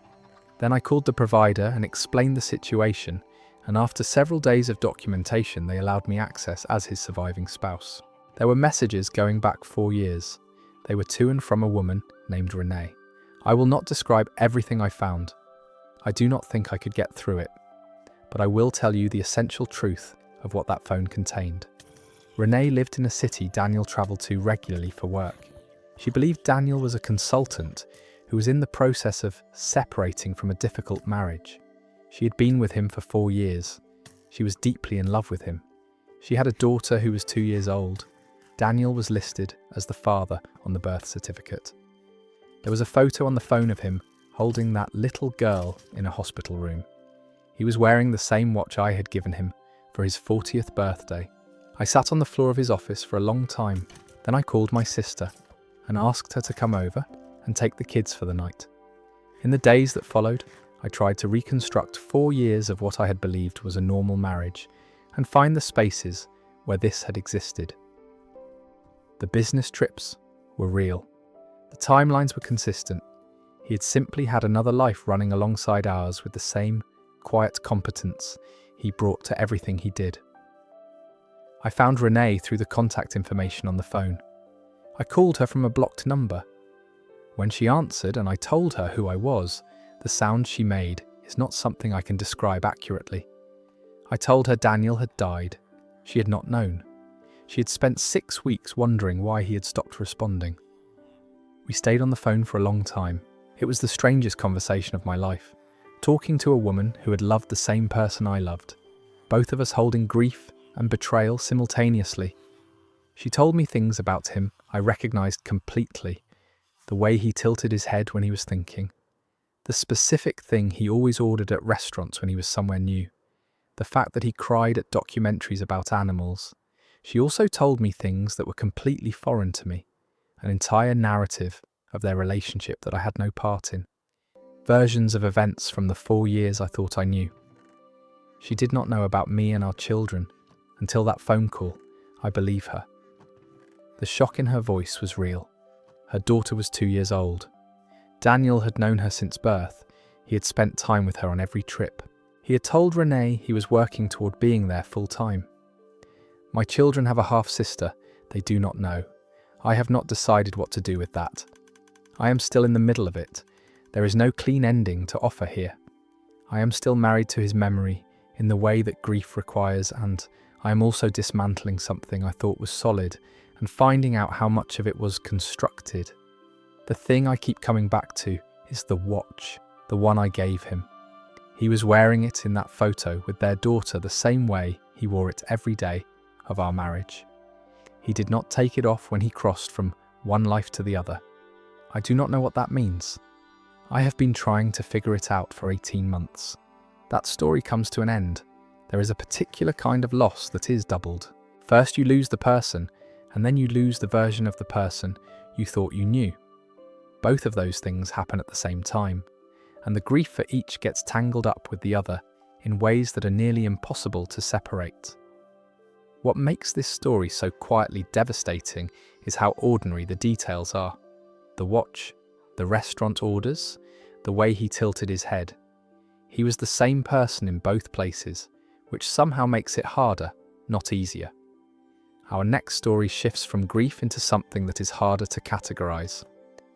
Then I called the provider and explained the situation, and after several days of documentation they allowed me access as his surviving spouse. There were messages going back 4 years. They were to and from a woman named Renee. I will not describe everything I found. I do not think I could get through it, but I will tell you the essential truth of what that phone contained. Renee lived in a city Daniel travelled to regularly for work. She believed Daniel was a consultant who was in the process of separating from a difficult marriage. She had been with him for 4 years. She was deeply in love with him. She had a daughter who was 2 years old. Daniel was listed as the father on the birth certificate. There was a photo on the phone of him holding that little girl in a hospital room. He was wearing the same watch I had given him for his 40th birthday. I sat on the floor of his office for a long time. Then I called my sister and asked her to come over and take the kids for the night. In the days that followed, I tried to reconstruct 4 years of what I had believed was a normal marriage and find the spaces where this had existed. The business trips were real. The timelines were consistent. He had simply had another life running alongside ours with the same quiet competence he brought to everything he did. I found Renee through the contact information on the phone. I called her from a blocked number. When she answered and I told her who I was, the sound she made is not something I can describe accurately. I told her Daniel had died. She had not known. She had spent 6 weeks wondering why he had stopped responding. We stayed on the phone for a long time. It was the strangest conversation of my life, talking to a woman who had loved the same person I loved, both of us holding grief and betrayal simultaneously. She told me things about him I recognized completely. The way he tilted his head when he was thinking. The specific thing he always ordered at restaurants when he was somewhere new. The fact that he cried at documentaries about animals. She also told me things that were completely foreign to me. An entire narrative of their relationship that I had no part in. Versions of events from the 4 years I thought I knew. She did not know about me and our children until that phone call. I believe her. The shock in her voice was real. Her daughter was 2 years old. Daniel had known her since birth. He had spent time with her on every trip. He had told Renee he was working toward being there full time. My children have a half-sister. They do not know. I have not decided what to do with that. I am still in the middle of it. There is no clean ending to offer here. I am still married to his memory in the way that grief requires, and I am also dismantling something I thought was solid and finding out how much of it was constructed. The thing I keep coming back to is the watch, the one I gave him. He was wearing it in that photo with their daughter the same way he wore it every day of our marriage. He did not take it off when he crossed from one life to the other. I do not know what that means. I have been trying to figure it out for 18 months. That story comes to an end. There is a particular kind of loss that is doubled. First you lose the person, and then you lose the version of the person you thought you knew. Both of those things happen at the same time, and the grief for each gets tangled up with the other in ways that are nearly impossible to separate. What makes this story so quietly devastating is how ordinary the details are. The watch, the restaurant orders, the way he tilted his head. He was the same person in both places, which somehow makes it harder, not easier. Our next story shifts from grief into something that is harder to categorize.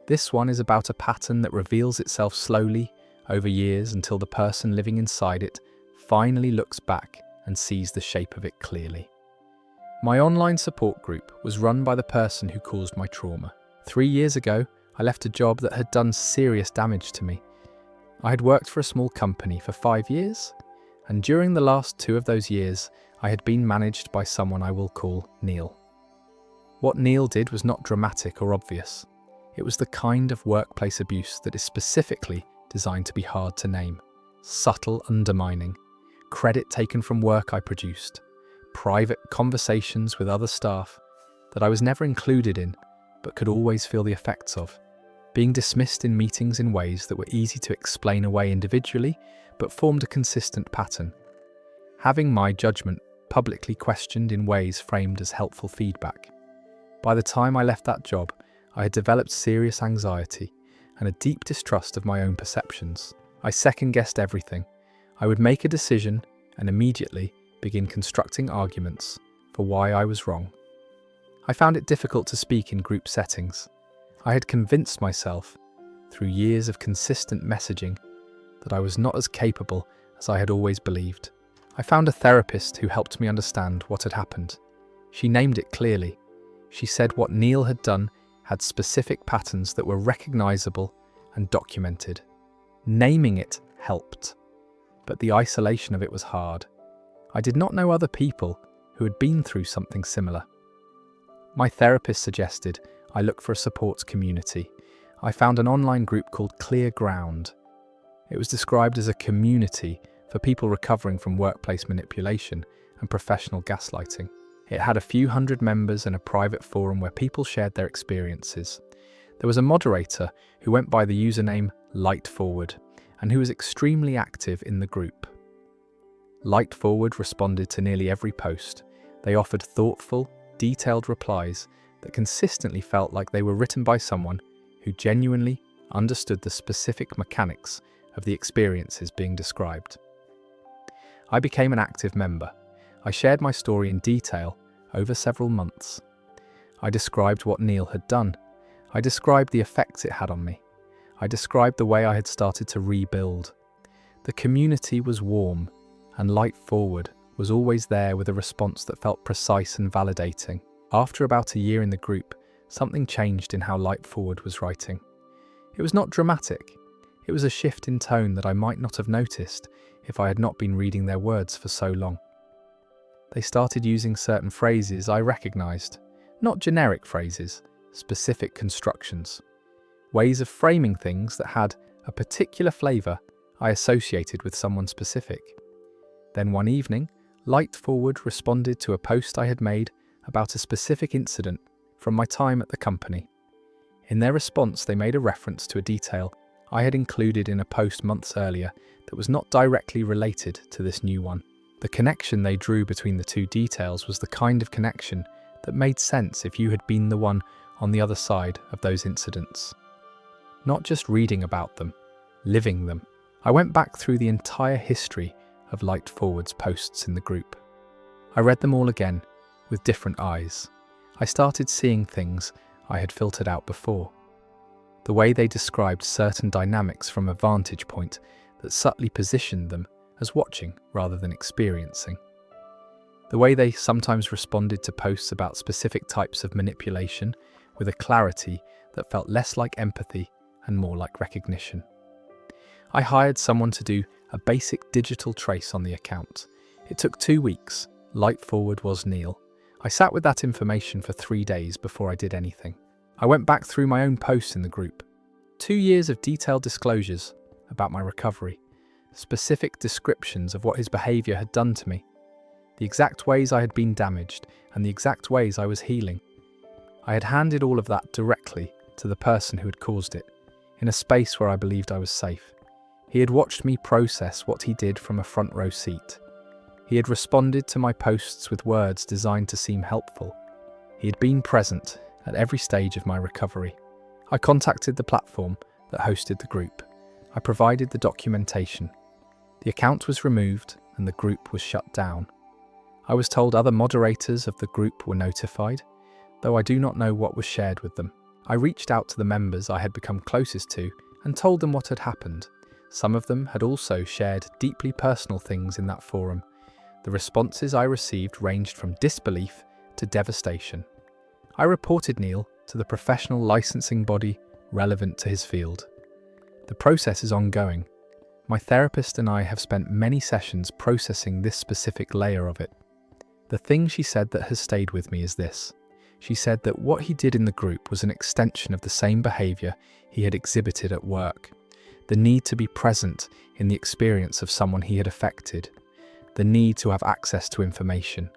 This one is about a pattern that reveals itself slowly over years until the person living inside it finally looks back and sees the shape of it clearly. My online support group was run by the person who caused my trauma. 3 years ago, I left a job that had done serious damage to me. I had worked for a small company for 5 years, and during the last 2 of those years, I had been managed by someone I will call Neil. What Neil did was not dramatic or obvious. It was the kind of workplace abuse that is specifically designed to be hard to name. Subtle undermining, credit taken from work I produced, private conversations with other staff that I was never included in but could always feel the effects of, being dismissed in meetings in ways that were easy to explain away individually but formed a consistent pattern, having my judgment publicly questioned in ways framed as helpful feedback. By the time I left that job, I had developed serious anxiety and a deep distrust of my own perceptions. I second-guessed everything. I would make a decision and immediately begin constructing arguments for why I was wrong. I found it difficult to speak in group settings. I had convinced myself, through years of consistent messaging, that I was not as capable as I had always believed. I found a therapist who helped me understand what had happened. She named it clearly. She said what Neil had done had specific patterns that were recognizable and documented. Naming it helped, but the isolation of it was hard. I did not know other people who had been through something similar. My therapist suggested I look for a support community. I found an online group called Clear Ground. It was described as a community for people recovering from workplace manipulation and professional gaslighting. It had a few hundred members and a private forum where people shared their experiences. There was a moderator who went by the username Lightforward and who was extremely active in the group. Lightforward responded to nearly every post. They offered thoughtful, detailed replies that consistently felt like they were written by someone who genuinely understood the specific mechanics of the experiences being described. I became an active member. I shared my story in detail over several months. I described what Neil had done. I described the effects it had on me. I described the way I had started to rebuild. The community was warm, and Lightforward was always there with a response that felt precise and validating. After about a year in the group, something changed in how Lightforward was writing. It was not dramatic. It was a shift in tone that I might not have noticed if I had not been reading their words for so long. They started using certain phrases I recognized, not generic phrases, specific constructions, ways of framing things that had a particular flavor I associated with someone specific. Then one evening, Lightforward responded to a post I had made about a specific incident from my time at the company. In their response, they made a reference to a detail I had included in a post months earlier that was not directly related to this new one. The connection they drew between the two details was the kind of connection that made sense if you had been the one on the other side of those incidents. Not just reading about them, living them. I went back through the entire history of Lightforward's posts in the group. I read them all again, with different eyes. I started seeing things I had filtered out before. The way they described certain dynamics from a vantage point that subtly positioned them as watching rather than experiencing. The way they sometimes responded to posts about specific types of manipulation with a clarity that felt less like empathy and more like recognition. I hired someone to do a basic digital trace on the account. It took 2 weeks. Lightforward was Neil. I sat with that information for 3 days before I did anything. I went back through my own posts in the group. 2 years of detailed disclosures about my recovery, specific descriptions of what his behaviour had done to me, the exact ways I had been damaged, and the exact ways I was healing. I had handed all of that directly to the person who had caused it, in a space where I believed I was safe. He had watched me process what he did from a front row seat. He had responded to my posts with words designed to seem helpful. He had been present at every stage of my recovery. I contacted the platform that hosted the group. I provided the documentation. The account was removed and the group was shut down. I was told other moderators of the group were notified, though I do not know what was shared with them. I reached out to the members I had become closest to and told them what had happened. Some of them had also shared deeply personal things in that forum. The responses I received ranged from disbelief to devastation. I reported Neil to the professional licensing body relevant to his field. The process is ongoing. My therapist and I have spent many sessions processing this specific layer of it. The thing she said that has stayed with me is this. She said that what he did in the group was an extension of the same behaviour he had exhibited at work. The need to be present in the experience of someone he had affected. The need to have access to information.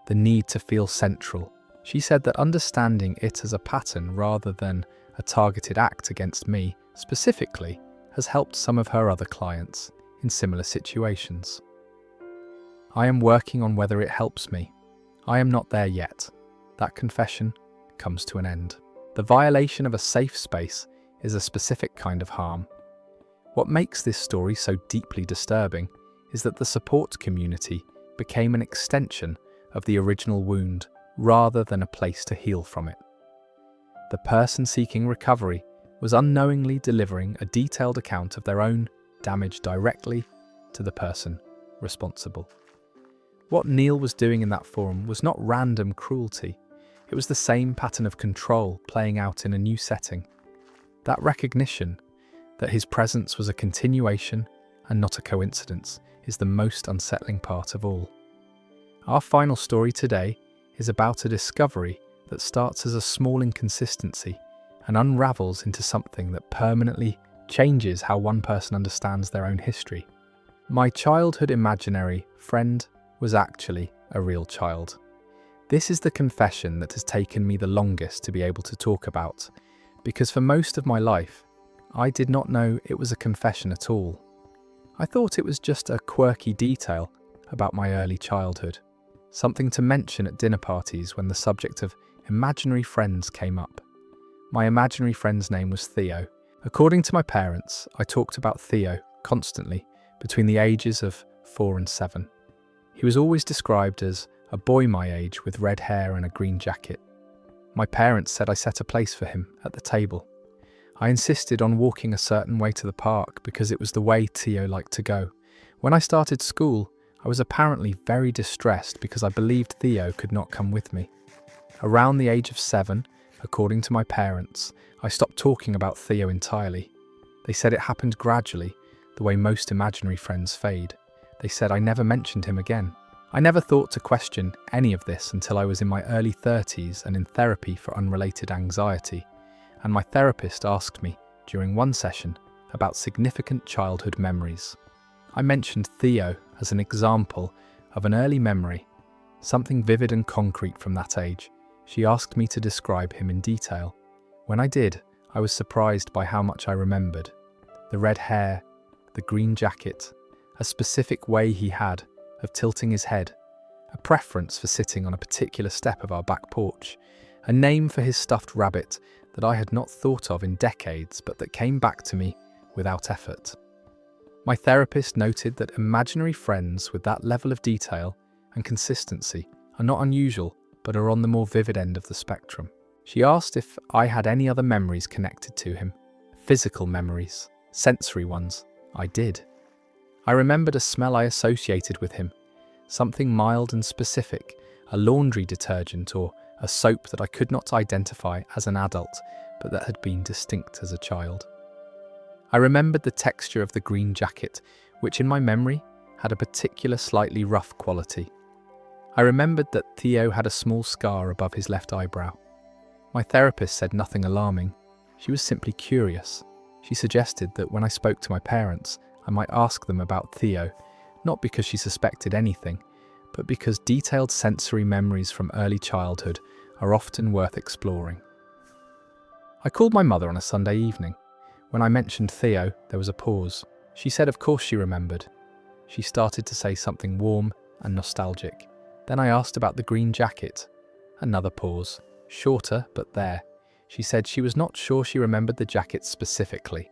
The need to feel central. She said that understanding it as a pattern rather than a targeted act against me specifically has helped some of her other clients in similar situations. I am working on whether it helps me. I am not there yet. That confession comes to an end. The violation of a safe space is a specific kind of harm. What makes this story so deeply disturbing is that the support community became an extension of the original wound rather than a place to heal from it. The person seeking recovery was unknowingly delivering a detailed account of their own damage directly to the person responsible. What Neil was doing in that forum was not random cruelty. It was the same pattern of control playing out in a new setting. That recognition that his presence was a continuation and not a coincidence is the most unsettling part of all. Our final story today is about a discovery that starts as a small inconsistency and unravels into something that permanently changes how one person understands their own history. My childhood imaginary friend was actually a real child. This is the confession that has taken me the longest to be able to talk about, because for most of my life, I did not know it was a confession at all. I thought it was just a quirky detail about my early childhood, something to mention at dinner parties when the subject of imaginary friends came up. My imaginary friend's name was Theo. According to my parents, I talked about Theo constantly between the ages of 4 and 7. He was always described as a boy my age with red hair and a green jacket. My parents said I set a place for him at the table. I insisted on walking a certain way to the park because it was the way Theo liked to go. When I started school, I was apparently very distressed because I believed Theo could not come with me. Around the age of 7, according to my parents, I stopped talking about Theo entirely. They said it happened gradually, the way most imaginary friends fade. They said I never mentioned him again. I never thought to question any of this until I was in my early 30s and in therapy for unrelated anxiety, and my therapist asked me during one session about significant childhood memories. I mentioned Theo as an example of an early memory, something vivid and concrete from that age. She asked me to describe him in detail. When I did, I was surprised by how much I remembered. The red hair, the green jacket, a specific way he had of tilting his head, a preference for sitting on a particular step of our back porch, a name for his stuffed rabbit that I had not thought of in decades but that came back to me without effort. My therapist noted that imaginary friends with that level of detail and consistency are not unusual but are on the more vivid end of the spectrum. She asked if I had any other memories connected to him, physical memories, sensory ones. I did. I remembered a smell I associated with him, something mild and specific, a laundry detergent or a soap that I could not identify as an adult, but that had been distinct as a child. I remembered the texture of the green jacket, which in my memory had a particular slightly rough quality. I remembered that Theo had a small scar above his left eyebrow. My therapist said nothing alarming. She was simply curious. She suggested that when I spoke to my parents, I might ask them about Theo, not because she suspected anything, but because detailed sensory memories from early childhood are often worth exploring. I called my mother on a Sunday evening. When I mentioned Theo, there was a pause. She said of course she remembered. She started to say something warm and nostalgic. Then I asked about the green jacket. Another pause. Shorter, but there. She said she was not sure she remembered the jacket specifically.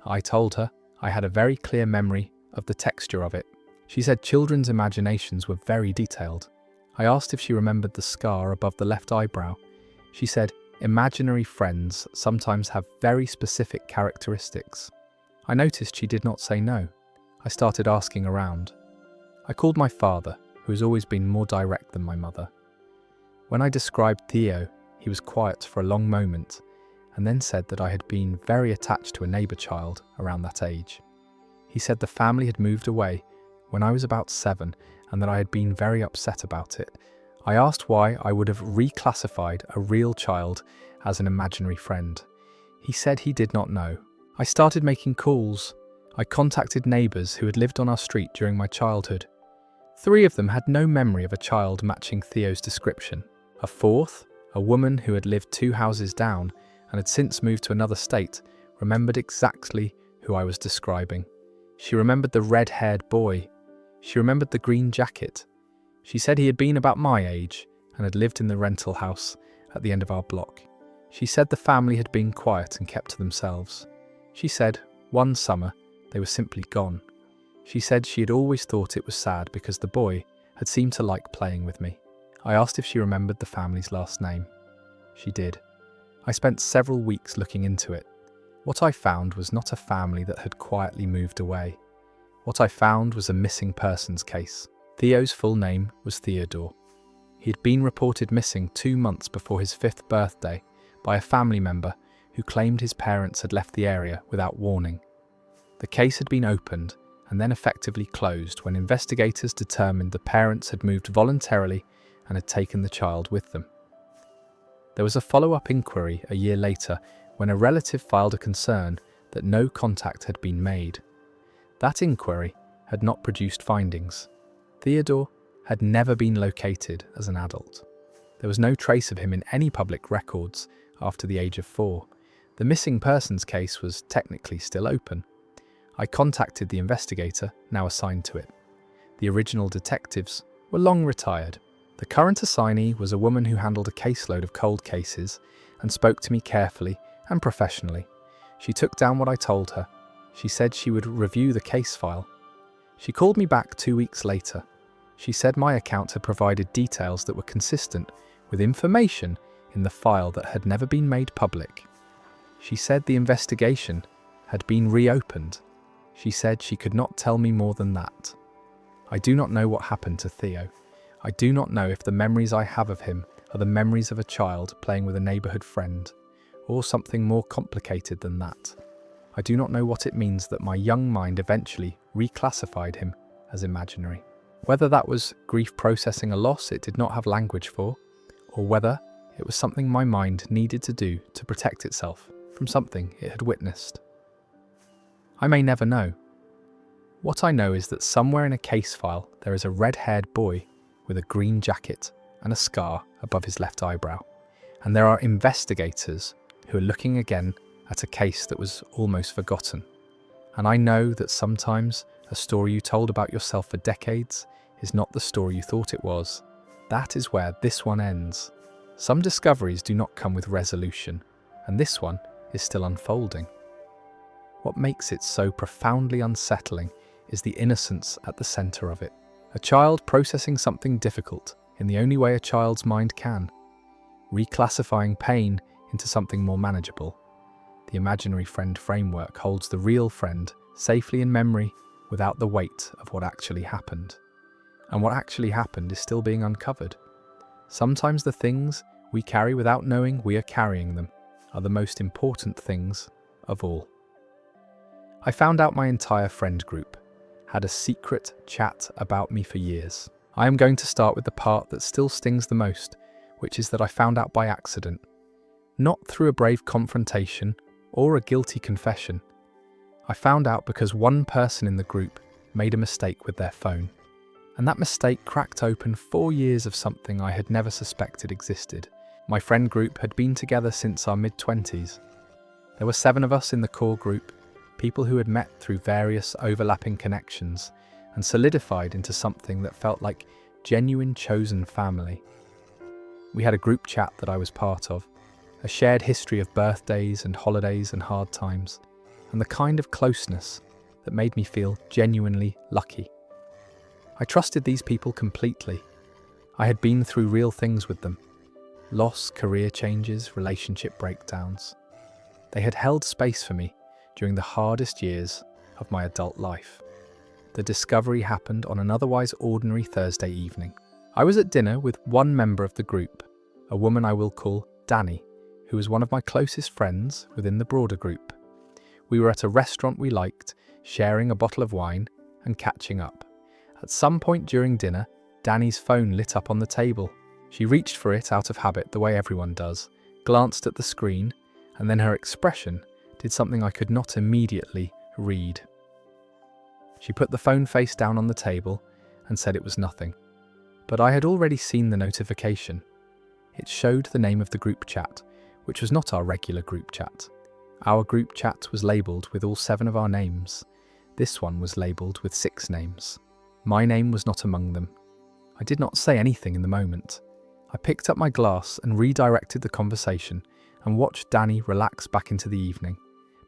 I told her I had a very clear memory of the texture of it. She said children's imaginations were very detailed. I asked if she remembered the scar above the left eyebrow. She said imaginary friends sometimes have very specific characteristics. I noticed she did not say no. I started asking around. I called my father, who has always been more direct than my mother. When I described Theo, he was quiet for a long moment, and then said that I had been very attached to a neighbour child around that age. He said the family had moved away when I was about 7, and that I had been very upset about it. I asked why I would have reclassified a real child as an imaginary friend. He said he did not know. I started making calls. I contacted neighbours who had lived on our street during my childhood. 3 of them had no memory of a child matching Theo's description. A 4th, a woman who had lived 2 houses down and had since moved to another state, remembered exactly who I was describing. She remembered the red-haired boy. She remembered the green jacket. She said he had been about my age and had lived in the rental house at the end of our block. She said the family had been quiet and kept to themselves. She said, one summer, they were simply gone. She said she had always thought it was sad because the boy had seemed to like playing with me. I asked if she remembered the family's last name. She did. I spent several weeks looking into it. What I found was not a family that had quietly moved away. What I found was a missing persons case. Theo's full name was Theodore. He had been reported missing 2 months before his 5th birthday by a family member who claimed his parents had left the area without warning. The case had been opened and then effectively closed when investigators determined the parents had moved voluntarily and had taken the child with them. There was a follow-up inquiry a year later when a relative filed a concern that no contact had been made. That inquiry had not produced findings. Theodore had never been located as an adult. There was no trace of him in any public records after the age of 4. The missing persons case was technically still open. I contacted the investigator now assigned to it. The original detectives were long retired. The current assignee was a woman who handled a caseload of cold cases and spoke to me carefully and professionally. She took down what I told her. She said she would review the case file. She called me back 2 weeks later. She said my account had provided details that were consistent with information in the file that had never been made public. She said the investigation had been reopened. She said she could not tell me more than that. I do not know what happened to Theo. I do not know if the memories I have of him are the memories of a child playing with a neighbourhood friend, or something more complicated than that. I do not know what it means that my young mind eventually reclassified him as imaginary. Whether that was grief processing a loss it did not have language for, or whether it was something my mind needed to do to protect itself from something it had witnessed. I may never know. What I know is that somewhere in a case file there is a red-haired boy with a green jacket and a scar above his left eyebrow, and there are investigators who are looking again at a case that was almost forgotten. And I know that sometimes a story you told about yourself for decades is not the story you thought it was. That is where this one ends. Some discoveries do not come with resolution, and this one is still unfolding. What makes it so profoundly unsettling is the innocence at the centre of it. A child processing something difficult in the only way a child's mind can, reclassifying pain into something more manageable. The imaginary friend framework holds the real friend safely in memory without the weight of what actually happened. And what actually happened is still being uncovered. Sometimes the things we carry without knowing we are carrying them are the most important things of all. I found out my entire friend group had a secret chat about me for years. I am going to start with the part that still stings the most, which is that I found out by accident. Not through a brave confrontation or a guilty confession. I found out because one person in the group made a mistake with their phone. And that mistake cracked open 4 years of something I had never suspected existed. My friend group had been together since our mid-20s. There were 7 of us in the core group, people who had met through various overlapping connections and solidified into something that felt like genuine chosen family. We had a group chat that I was part of, a shared history of birthdays and holidays and hard times, and the kind of closeness that made me feel genuinely lucky. I trusted these people completely. I had been through real things with them. Loss, career changes, relationship breakdowns. They had held space for me during the hardest years of my adult life. The discovery happened on an otherwise ordinary Thursday evening. I was at dinner with one member of the group, a woman I will call Danny, who was one of my closest friends within the broader group. We were at a restaurant we liked, sharing a bottle of wine and catching up. At some point during dinner, Danny's phone lit up on the table. She reached for it out of habit, the way everyone does, glanced at the screen, and then her expression did something I could not immediately read. She put the phone face down on the table and said it was nothing. But I had already seen the notification. It showed the name of the group chat, which was not our regular group chat. Our group chat was labelled with all 7 of our names. This one was labelled with 6 names. My name was not among them. I did not say anything in the moment. I picked up my glass and redirected the conversation and watched Danny relax back into the evening.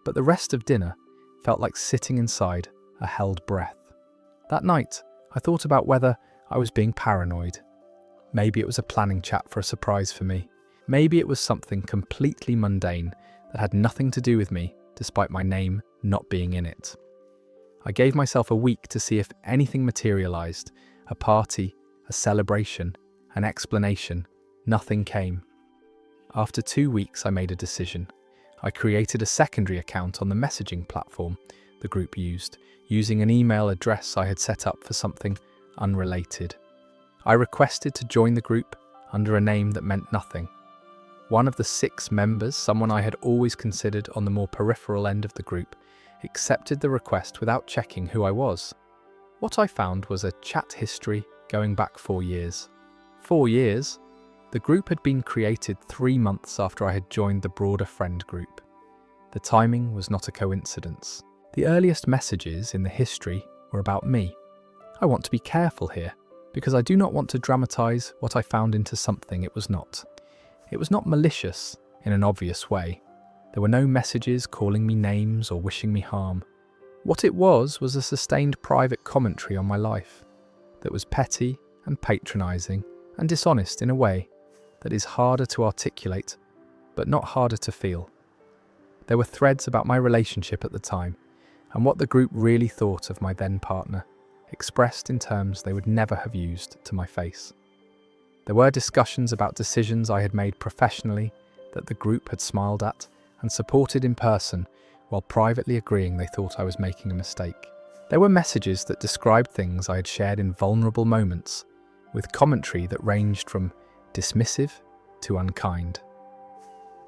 But the rest of dinner felt like sitting inside a held breath. That night, I thought about whether I was being paranoid. Maybe it was a planning chat for a surprise for me. Maybe it was something completely mundane that had nothing to do with me, despite my name not being in it. I gave myself a week to see if anything materialized, a party, a celebration, an explanation. Nothing came. After 2 weeks, I made a decision. I created a secondary account on the messaging platform the group used, using an email address I had set up for something unrelated. I requested to join the group under a name that meant nothing. One of the 6 members, someone I had always considered on the more peripheral end of the group, accepted the request without checking who I was. What I found was a chat history going back 4 years. 4 years? The group had been created 3 months after I had joined the broader friend group. The timing was not a coincidence. The earliest messages in the history were about me. I want to be careful here, because I do not want to dramatize what I found into something it was not. It was not malicious in an obvious way. There were no messages calling me names or wishing me harm. What it was a sustained private commentary on my life that was petty and patronizing and dishonest in a way that is harder to articulate, but not harder to feel. There were threads about my relationship at the time and what the group really thought of my then partner, expressed in terms they would never have used to my face. There were discussions about decisions I had made professionally that the group had smiled at and supported in person, while privately agreeing they thought I was making a mistake. There were messages that described things I had shared in vulnerable moments, with commentary that ranged from dismissive to unkind.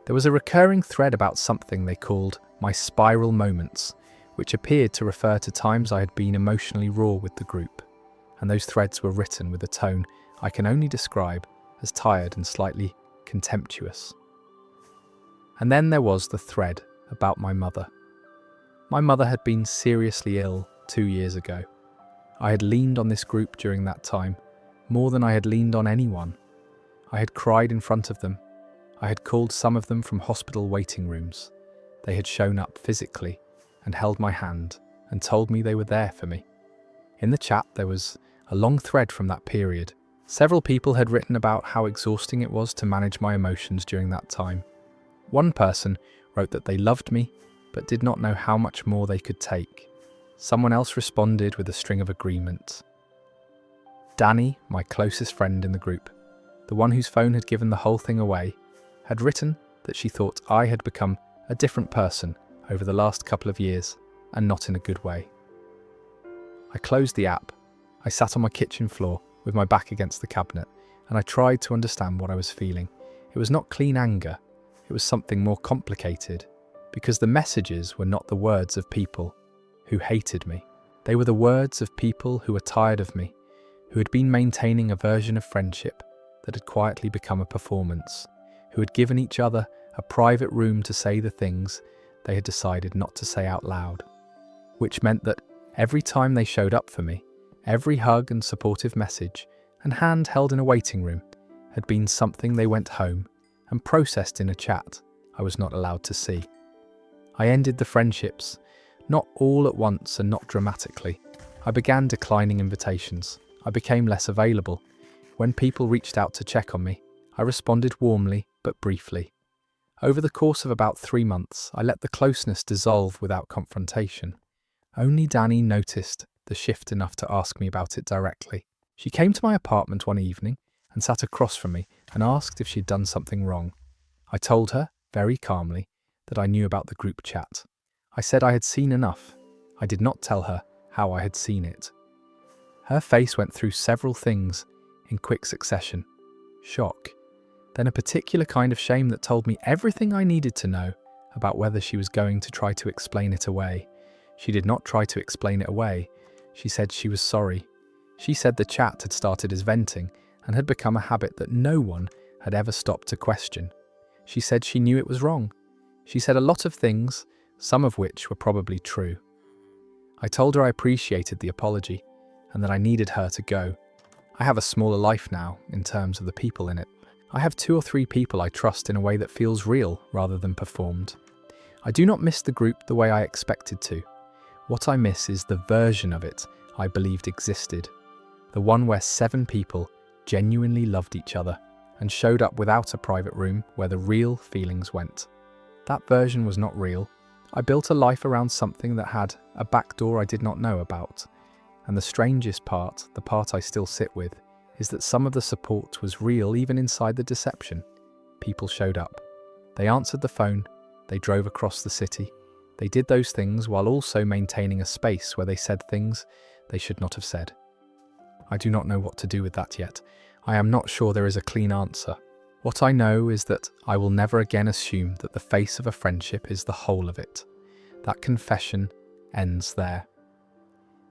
There was a recurring thread about something they called my spiral moments, which appeared to refer to times I had been emotionally raw with the group, and those threads were written with a tone I can only describe as tired and slightly contemptuous. And then there was the thread about my mother. My mother had been seriously ill 2 years ago. I had leaned on this group during that time, more than I had leaned on anyone. I had cried in front of them. I had called some of them from hospital waiting rooms. They had shown up physically and held my hand and told me they were there for me. In the chat, there was a long thread from that period. Several people had written about how exhausting it was to manage my emotions during that time. One person wrote that they loved me, but did not know how much more they could take. Someone else responded with a string of agreements. Danny, my closest friend in the group, the one whose phone had given the whole thing away, had written that she thought I had become a different person over the last couple of years, and not in a good way. I closed the app. I sat on my kitchen floor with my back against the cabinet, and I tried to understand what I was feeling. It was not clean anger, it was something more complicated, because the messages were not the words of people who hated me. They were the words of people who were tired of me, who had been maintaining a version of friendship that had quietly become a performance, who had given each other a private room to say the things they had decided not to say out loud, which meant that every time they showed up for me, every hug and supportive message and hand held in a waiting room had been something they went home and processed in a chat I was not allowed to see. I ended the friendships, not all at once and not dramatically. I began declining invitations. I became less available. When people reached out to check on me, I responded warmly but briefly. Over the course of about 3 months, I let the closeness dissolve without confrontation. Only Danny noticed the shift enough to ask me about it directly. She came to my apartment one evening and sat across from me and asked if she'd done something wrong. I told her, very calmly, that I knew about the group chat. I said I had seen enough. I did not tell her how I had seen it. Her face went through several things in quick succession. Shock, then a particular kind of shame that told me everything I needed to know about whether she was going to try to explain it away. She did not try to explain it away. She said she was sorry. She said the chat had started as venting and had become a habit that no one had ever stopped to question. She said she knew it was wrong. She said a lot of things, some of which were probably true. I told her I appreciated the apology and that I needed her to go. I have a smaller life now in terms of the people in it. I have 2 or 3 people I trust in a way that feels real rather than performed. I do not miss the group the way I expected to. What I miss is the version of it I believed existed. The one where 7 people genuinely loved each other and showed up without a private room where the real feelings went. That version was not real. I built a life around something that had a back door I did not know about. And the strangest part, the part I still sit with, is that some of the support was real even inside the deception. People showed up. They answered the phone. They drove across the city. They did those things while also maintaining a space where they said things they should not have said. I do not know what to do with that yet. I am not sure there is a clean answer. What I know is that I will never again assume that the face of a friendship is the whole of it. That confession ends there.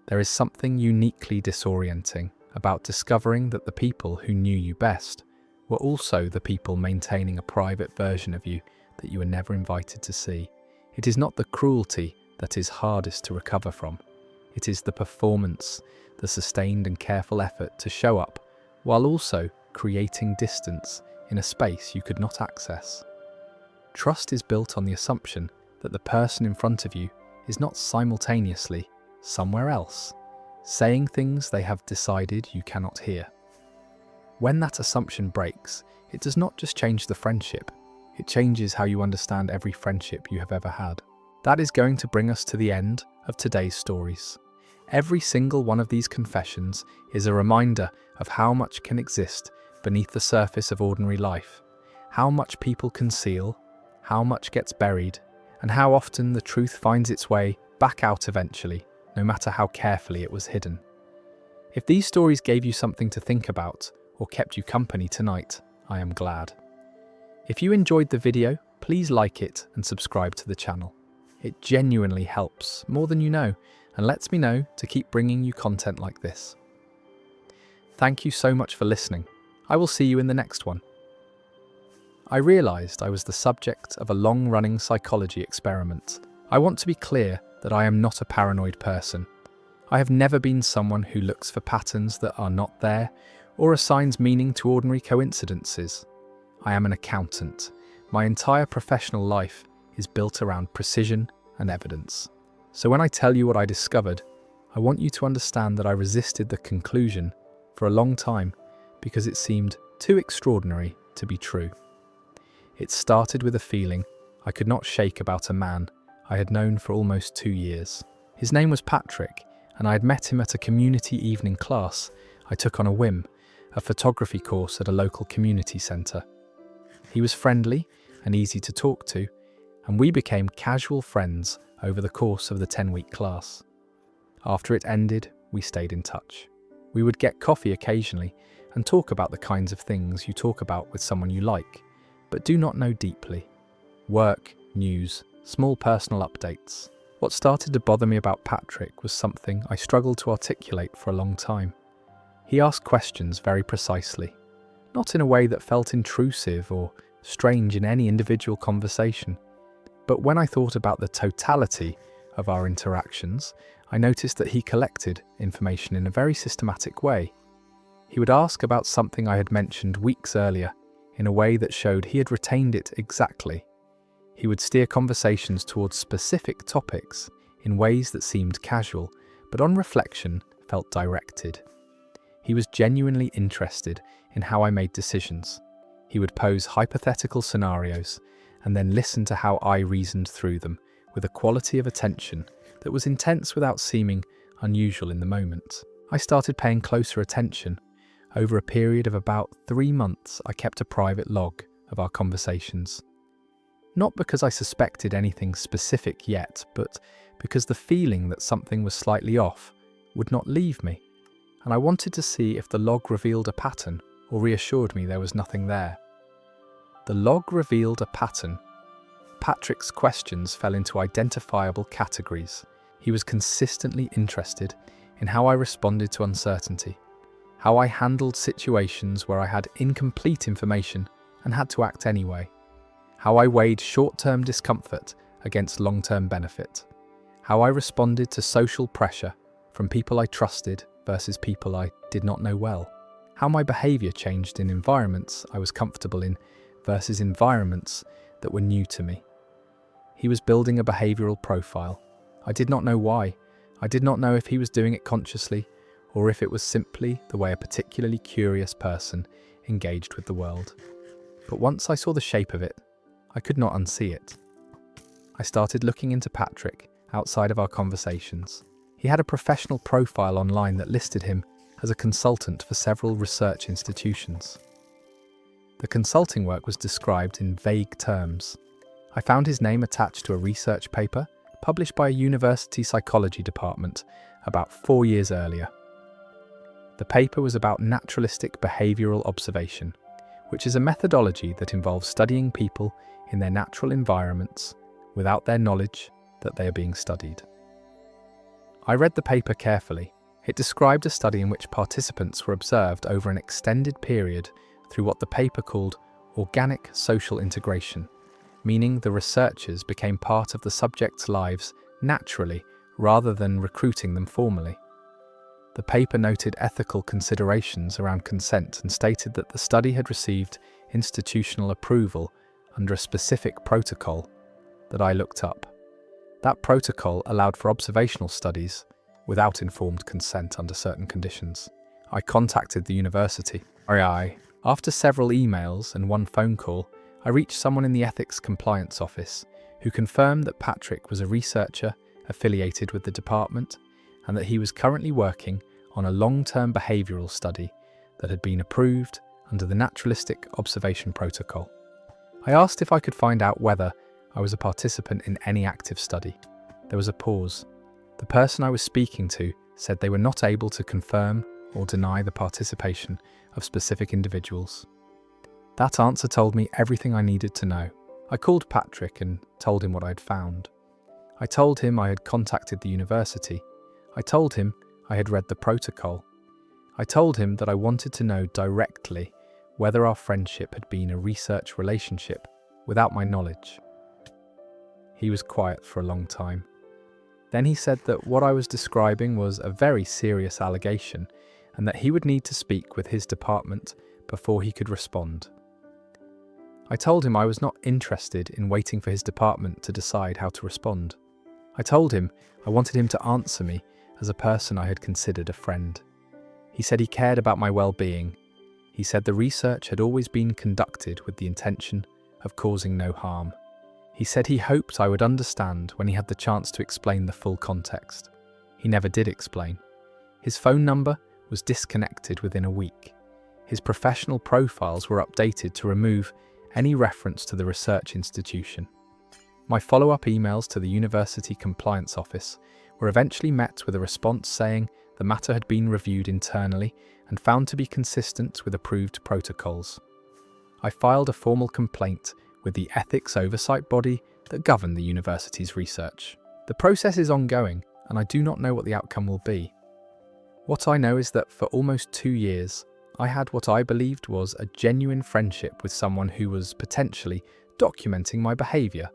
There is something uniquely disorienting about discovering that the people who knew you best were also the people maintaining a private version of you that you were never invited to see. It is not the cruelty that is hardest to recover from. It is the performance, the sustained and careful effort to show up while also creating distance in a space you could not access. Trust is built on the assumption that the person in front of you is not simultaneously somewhere else, saying things they have decided you cannot hear. When that assumption breaks, it does not just change the friendship, it changes how you understand every friendship you have ever had. That is going to bring us to the end of today's stories. Every single one of these confessions is a reminder of how much can exist beneath the surface of ordinary life, how much people conceal, how much gets buried, and how often the truth finds its way back out eventually, no matter how carefully it was hidden. If these stories gave you something to think about or kept you company tonight, I am glad. If you enjoyed the video, please like it and subscribe to the channel. It genuinely helps, more than you know, and lets me know to keep bringing you content like this. Thank you so much for listening. I will see you in the next one. I realized I was the subject of a long-running psychology experiment. I want to be clear that I am not a paranoid person. I have never been someone who looks for patterns that are not there or assigns meaning to ordinary coincidences. I am an accountant. My entire professional life is built around precision and evidence. So when I tell you what I discovered, I want you to understand that I resisted the conclusion for a long time because it seemed too extraordinary to be true. It started with a feeling I could not shake about a man I had known for almost 2 years. His name was Patrick, and I had met him at a community evening class I took on a whim, a photography course at a local community centre. He was friendly and easy to talk to, and we became casual friends over the course of the 10-week class. After it ended, we stayed in touch. We would get coffee occasionally and talk about the kinds of things you talk about with someone you like, but do not know deeply. Work, news, small personal updates. What started to bother me about Patrick was something I struggled to articulate for a long time. He asked questions very precisely, not in a way that felt intrusive or strange in any individual conversation. But when I thought about the totality of our interactions, I noticed that he collected information in a very systematic way. He would ask about something I had mentioned weeks earlier in a way that showed he had retained it exactly. He would steer conversations towards specific topics in ways that seemed casual, but on reflection felt directed. He was genuinely interested in how I made decisions. He would pose hypothetical scenarios and then listen to how I reasoned through them with a quality of attention that was intense without seeming unusual in the moment. I started paying closer attention. Over a period of about 3 months, I kept a private log of our conversations. Not because I suspected anything specific yet, but because the feeling that something was slightly off would not leave me, and I wanted to see if the log revealed a pattern or reassured me there was nothing there. The log revealed a pattern. Patrick's questions fell into identifiable categories. He was consistently interested in how I responded to uncertainty, how I handled situations where I had incomplete information and had to act anyway, how I weighed short-term discomfort against long-term benefit, how I responded to social pressure from people I trusted versus people I did not know well, how my behaviour changed in environments I was comfortable in versus environments that were new to me. He was building a behavioural profile. I did not know why. I did not know if he was doing it consciously or if it was simply the way a particularly curious person engaged with the world. But once I saw the shape of it, I could not unsee it. I started looking into Patrick outside of our conversations. He had a professional profile online that listed him as a consultant for several research institutions. The consulting work was described in vague terms. I found his name attached to a research paper published by a university psychology department about 4 years earlier. The paper was about naturalistic behavioural observation, which is a methodology that involves studying people in their natural environments without their knowledge that they are being studied. I read the paper carefully. It described a study in which participants were observed over an extended period through what the paper called organic social integration, meaning the researchers became part of the subjects' lives naturally rather than recruiting them formally. The paper noted ethical considerations around consent and stated that the study had received institutional approval under a specific protocol that I looked up. That protocol allowed for observational studies without informed consent under certain conditions. I contacted the university. After several emails and 1 phone call, I reached someone in the ethics compliance office who confirmed that Patrick was a researcher affiliated with the department and that he was currently working on a long-term behavioural study that had been approved under the Naturalistic Observation Protocol. I asked if I could find out whether I was a participant in any active study. There was a pause. The person I was speaking to said they were not able to confirm or deny the participation of specific individuals. That answer told me everything I needed to know. I called Patrick and told him what I had found. I told him I had contacted the university. I told him I had read the protocol. I told him that I wanted to know directly whether our friendship had been a research relationship without my knowledge. He was quiet for a long time. Then he said that what I was describing was a very serious allegation and that he would need to speak with his department before he could respond. I told him I was not interested in waiting for his department to decide how to respond. I told him I wanted him to answer me as a person I had considered a friend. He said he cared about my well-being. He said the research had always been conducted with the intention of causing no harm. He said he hoped I would understand when he had the chance to explain the full context. He never did explain. His phone number was disconnected within a week. His professional profiles were updated to remove any reference to the research institution. My follow-up emails to the University Compliance Office were eventually met with a response saying the matter had been reviewed internally and found to be consistent with approved protocols. I filed a formal complaint with the ethics oversight body that governed the university's research. The process is ongoing, and I do not know what the outcome will be. What I know is that for almost 2 years, I had what I believed was a genuine friendship with someone who was potentially documenting my behaviour,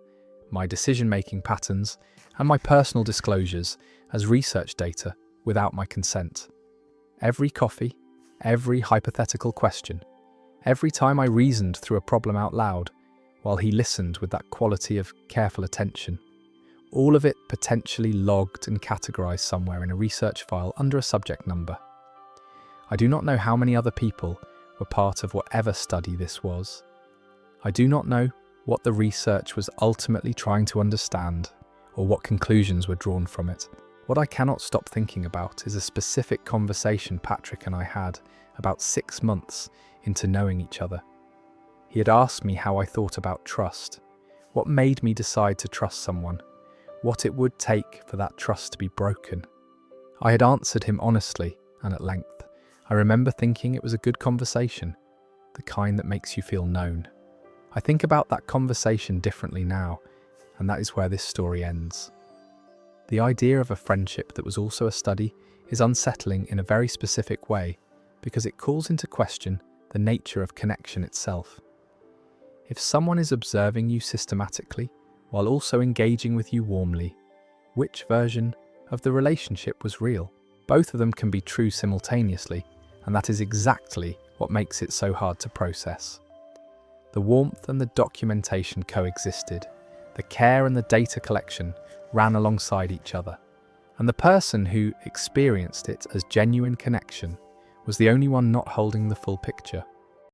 my decision-making patterns, and my personal disclosures as research data without my consent. Every coffee, every hypothetical question, every time I reasoned through a problem out loud, while he listened with that quality of careful attention, all of it potentially logged and categorized somewhere in a research file under a subject number. I do not know how many other people were part of whatever study this was. I do not know what the research was ultimately trying to understand, or what conclusions were drawn from it. What I cannot stop thinking about is a specific conversation Patrick and I had about 6 months into knowing each other. He had asked me how I thought about trust, what made me decide to trust someone, what it would take for that trust to be broken. I had answered him honestly and at length. I remember thinking it was a good conversation, the kind that makes you feel known. I think about that conversation differently now, and that is where this story ends. The idea of a friendship that was also a study is unsettling in a very specific way because it calls into question the nature of connection itself. If someone is observing you systematically while also engaging with you warmly, which version of the relationship was real? Both of them can be true simultaneously, and that is exactly what makes it so hard to process. The warmth and the documentation coexisted. The care and the data collection ran alongside each other. And the person who experienced it as genuine connection was the only one not holding the full picture.